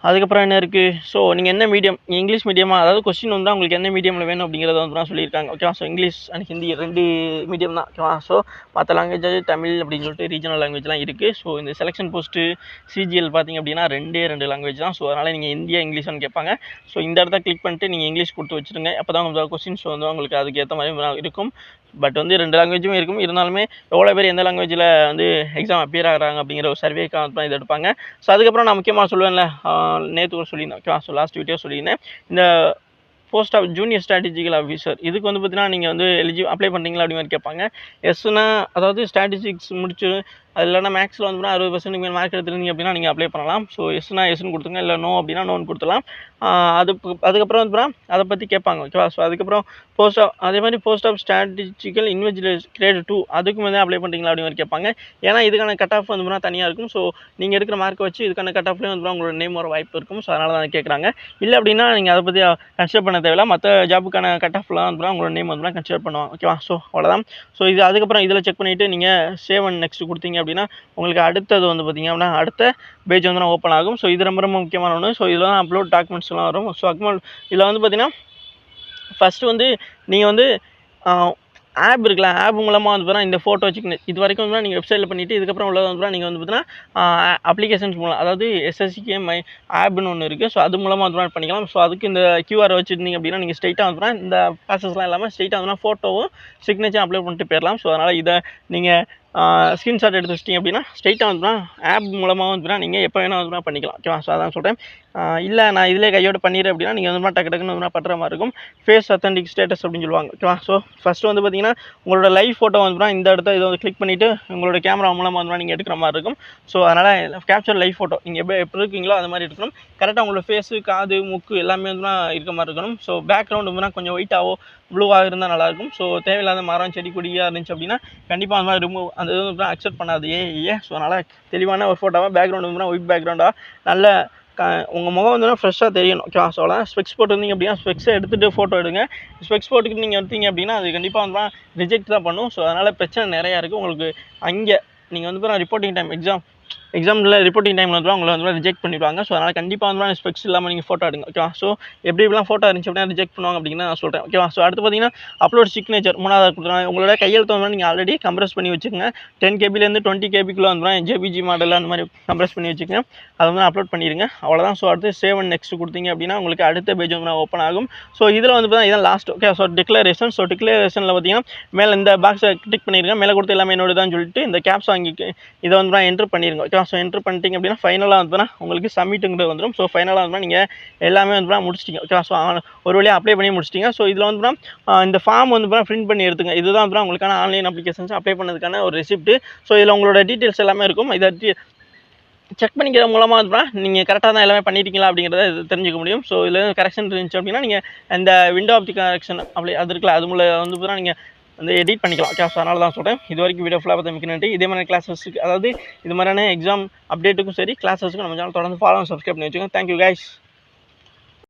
அதுக்கப்புறம் என்ன இருக்குது, ஸோ நீங்கள் என்ன மீடியம், இங்கிலீஷ் மீடியமாக, அதாவது கொஸ்டின் வந்து உங்களுக்கு என்ன மீடியமில் வேணும் அப்படிங்கிறத வந்து தான் சொல்லியிருக்காங்க. ஓகேவா, so English and Hindi 2 medium தான். ஓகேவா, ஸோ மற்ற லாங்குவேஜ் தமிழ் அப்படின்னு சொல்லிட்டு ரீஜனல் லாங்குவேஜ்லாம் இருக்குது. ஸோ இந்த செலெக்ஷன் போஸ்ட்டு சிஜிஎல் பார்த்திங்க அப்படின்னா 2 லாங்குவேஜ் தான். ஸோ அதனால் நீங்கள் இந்தியா இங்கிலீஷ்னு கேட்பாங்க. ஸோ இந்த இடத்த கிளிக் பண்ணிட்டு நீங்கள் இங்கிலீஷ் கொடுத்து வச்சுருங்க. அப்போ தான் உங்களுக்கு கொஸ்டின்ஸ் வந்து உங்களுக்கு அதுக்கேற்ற மாதிரி இருக்கும். பட் வந்து 2 லாங்குவேஜுமே இருக்கும். இருந்தாலுமே எவ்வளோ பேர் எந்த லாங்குவேஜில் வந்து எக்ஸாம் அப்பியர் ஆகிறாங்க அப்படிங்கிற ஒரு சர்வேக்காக வந்து இது எடுப்பாங்க. ஸோ அதுக்கப்புறம் நான் முக்கியமாக சொல்லுவேன்ல, நேற்று கூட சொல்லியிருந்தேன். ஓகேவா, ஸோ லாஸ்ட் வீடியோ சொல்லியிருந்தேன். இந்த post of junior strategical officer இதுக்கு வந்து பார்த்தீங்கன்னா நீங்கள் வந்து அப்ளை பண்ணுறீங்களா அப்படி மாதிரி கேட்பாங்க. எஸ்னா அதாவது ஸ்ட்ராட்டஜிக்ஸ் முடிச்சு அது இல்லைனா மேக்ஸில் வந்து 60% மேல் மார்க் எடுத்துருந்தீங்க அப்படின்னா நீங்கள் அப்ளை பண்ணலாம். ஸோ எஸ்னா எஸ்ன்னு கொடுத்துங்க, இல்லை நோ அப்படின்னா நோன்னு கொடுத்துலாம். அதுக்கப்புறம் வந்து அதை பற்றி கேட்பாங்க. ஓகேவா, ஸோ அதுக்கப்புறம் அதே மாதிரி post of strategical investigation grade 2 அதுக்கு வந்து அப்ளை பண்ணுறீங்களா அப்படி மாதிரி கேட்பாங்க. ஏன்னா இதுக்கான கட் ஆஃப் வந்து தனியாக இருக்கும். ஸோ நீங்கள் எடுக்கிற மார்க்கை வச்சு இதுக்கான கட் ஆஃப்லேயும் வந்து உங்களோட நேம் வர வாய்ப்பு இருக்கும். ஸோ அதனால தான் கேட்குறாங்க. இல்லை அப்படின்னா நீங்கள் அதை பற்றி கன்சிடர் பண்ண தேவையில்லை. மற்ற ஜாப்புக்கான கட் ஆஃப்லாம் வந்து உங்களோட நேம் வந்து கன்சிடர் பண்ணுவாங்க. ஓகேவா, ஸோ அவ்வளோதான். ஸோ இது அதுக்கப்புறம் இதில் செக் பண்ணிவிட்டு நீங்கள் சேவ் அண்ட் நெக்ஸ்ட் கொடுத்தீங்க அப்படின்னா உங்களுக்கு அடுத்தது வந்து பார்த்திங்க அப்படின்னா அடுத்த பேஜ் வந்து ஓப்பன் ஆகும். ஸோ இது ரொம்ப ரொம்ப முக்கியமான ஒன்று. ஸோ இதில் தான் அப்லோட் டாக்குமெண்ட்ஸ்லாம் வரும். ஸோ இதில் வந்து பார்த்திங்கன்னா ஃபஸ்ட்டு வந்து நீங்கள் வந்து ஆப் இருக்குல்ல, ஆப் மூலமாக வந்து பார்த்தீங்கன்னா இந்த ஃபோட்டோ வச்சுக்கணும். இது வரைக்கும் வந்து நீங்கள் வெப்சைட்டில் பண்ணிவிட்டு இதுக்கப்புறம் உள்ளது வந்து நீங்கள் வந்து பார்த்தீங்கன்னா அப்ளிகேஷன்ஸ் மூலம், அதாவது SSCM ஆப்னு ஒன்று இருக்குது. ஸோ அது மூலமாக வந்து பண்ணிக்கலாம். ஸோ அதுக்கு இந்த QR வச்சுருந்தீங்க அப்படின்னா நீங்கள் ஸ்ட்ரைட்டாக வந்து இந்த ப்ராசஸ்லாம் இல்லாமல் ஸ்ட்ரைட்டாக வந்து ஃபோட்டோவும் சிக்னேச்சர் அப்லோட் பண்ணிட்டு போயிடலாம். ஸோ அதனால் இதை நீங்கள் ஸ்க்ரீன்ஷாட் எடுத்து வச்சிட்டிங்க அப்படின்னா ஸ்ட்ரைட்டாக வந்துன்னா ஆப் மூலமாக வந்துன்னா நீங்கள் எப்போ வேணால் வந்து பண்ணிக்கலாம். ஓகேவா, ஸோ அதான் சொல்கிறேன். இல்லை நான் இதிலே கையோட பண்ணிடுறேன் அப்படின்னா நீங்கள் வந்து டக்கு டக்குன்னு வந்து பண்ணுற மாதிரி இருக்கும். ஃபேஸ் அத்தன்டிக் ஸ்டேட்டஸ் அப்படின்னு சொல்லுவாங்க. ஓகேவா, ஸோ ஃபஸ்ட்டு வந்து பார்த்தீங்கன்னா உங்களோட லைவ் ஃபோட்டோ வந்து இந்த இடத்த இதை வந்து கிளிக் பண்ணிவிட்டு உங்களோட கேமரா மூலமாக வந்து நீங்கள் எடுக்கிற மாதிரி இருக்கும். ஸோ அதனால் கேப்சர் லைவ் ஃபோட்டோ நீங்கள் எப்படி இருக்கீங்களோ அது மாதிரி இருக்கணும். கரெக்டாக உங்களோட ஃபேஸு, காது, மூக்கு எல்லாமே வந்து இருக்க மாதிரி இருக்கணும். ஸோ பேக்ரவுண்ட் வந்து கொஞ்சம் ஒயிட்டாவோ ப்ளூவாக இருந்தால் நல்லாயிருக்கும். ஸோ தேவையில்லாத மரம், செடி, கொடியாக இருந்துச்சு அப்படின்னா கண்டிப்பாக அந்த மாதிரி ரிமூவ் அந்த இது வந்து அக்செப்ட் பண்ணாது. ஸோ அதனால் தெளிவான ஒரு ஃபோட்டோவாக பேக்ரவுண்ட் வந்து ஒயிட் பேக்ரவுண்டாக நல்ல உங்கள் முகம் வந்து ஃப்ரெஷ்ஷாக தெரியணும். ஓகேவா, ஸோ அதான் ஸ்பெக்ஸ் போட்டுருந்தீங்க அப்படின்னா ஸ்பெக்ஸை எடுத்துகிட்டு ஃபோட்டோ எடுங்க. ஸ்பெக்ஸ் போட்டுக்கிட்டு நீங்கள் எடுத்தீங்க அப்படின்னா அது கண்டிப்பாக வந்து ரிஜெக்ட் தான் பண்ணும். ஸோ அதனால் பிரச்சனை நிறையா இருக்குது உங்களுக்கு. அங்கே நீங்கள் வந்து ரிப்போர்ட்டிங் டைம் எக்ஸாம் எக்ஸாமில் ரிப்போர்ட்டிங் டைமில் வந்து உங்களை வந்து ரிஜெக்ட் பண்ணிடுவாங்க. ஸோ அதனால் கண்டிப்பாக வந்து ஸ்பெக்ஸ் இல்லாமல் நீங்கள் ஃபோட்டோ எடுங்க. ஓகேவா? ஸோ எப்படிலாம் ஃபோட்டோ இருந்துச்சு அப்படின்னா ரிஜெக்ட் பண்ணுவாங்க அப்படின்னு நான் சொல்கிறேன். ஓகேவா? ஸோ அடுத்து பார்த்தீங்கன்னா அப்லோட் சிக்னேச்சர் 3வது கொடுத்துருவாங்க. உங்களோட கையெழுத்து வந்து நீங்கள் ஆல்ரெடி கம்ப்ரஸ் பண்ணி வச்சுக்கோங்க. 10 கேபிலேருந்து 20 கேபிக்குள்ளே வந்து ஜேபிஜி மாடல் அந்த மாதிரி கம்ப்ரஸ் பண்ணி வச்சுக்கோங்க. அதை வந்து அப்லோட் பண்ணிடுங்க. அவ்வளோதான். ஸோ அடுத்து சேவ் அண்ட் நெக்ஸ்ட் கொடுத்தீங்க அப்படின்னா உங்களுக்கு அடுத்த பேஜ் வந்து ஓப்பன் ஆகும். ஸோ இதில் வந்து பார்த்தீங்கன்னா இதான் last. Okay. So declaration. So டிக்ளரேஷனில் பார்த்தீங்கன்னா மேலே இந்த பாக்ஸை கிளிக் பண்ணிடுங்க. மேலே கொடுத்து எல்லாமே என்னோட தான் சொல்லிட்டு இந்த கேப்ஸ் வாங்கி இதை வந்து என்ட்ரு பண்ணிடுங்க. ஓகே. ஸோ என்ட்ரு பண்ணிட்டீங்க அப்படின்னா ஃபைனலாக வந்து உங்களுக்கு சப்மிட்டுங்கிறது வந்துடும். ஸோ ஃபைனலாக வந்து நீங்கள் எல்லாமே வந்து முடிச்சிட்டிங்க. ஓகே. ஸோ ஒரு வழியாக அப்ளை பண்ணி முடிச்சிட்டிங்க. ஸோ இதில் வந்து இந்த ஃபார்ம் வந்து பிரிண்ட் பண்ணி எடுத்துங்க. இதுதான் வந்து உங்களுக்கான ஆன்லைன் அப்ளிகேஷன்ஸ் அப்ளை பண்ணதுக்கான ஒரு ரெசிப்ட். ஸோ இதில் உங்களோட டீட்டெயில்ஸ் எல்லாமே இருக்கும். இதை செக் பண்ணிக்கிற மூலமாக வந்து நீங்கள் கரெக்டாக தான் எல்லாமே பண்ணியிருக்கீங்களா அப்படிங்கிறத தெரிஞ்சுக்க முடியும். ஸோ இதில் கரெக்ஷன் இருந்துச்சு அப்படின்னா நீங்கள் இந்த விண்டோ ஆஃப் தி கரெக்ஷன் அப்படி அது இருக்குல்ல, அது மூலம் வந்து நீங்கள் வந்து எடிட் பண்ணிக்கலாம். ஓகே. ஸோ அதனால தான் சொல்கிறேன். இது வரைக்கும் வீடியோ ஃபுல்லாக பார்த்து மிக்க நன்றி. இதே மாதிரி கிளாஸஸ்க்கு, அதாவது இது மாதிரியான எக்ஸாம் அப்டேட்டுக்கும் சரி கிளாஸஸ்க்கும் நம்ம சேனல் தொடர்ந்து ஃபாலோ சப்ஸ்கிரைப் பண்ணி வச்சுக்கோங்க. Thank you guys.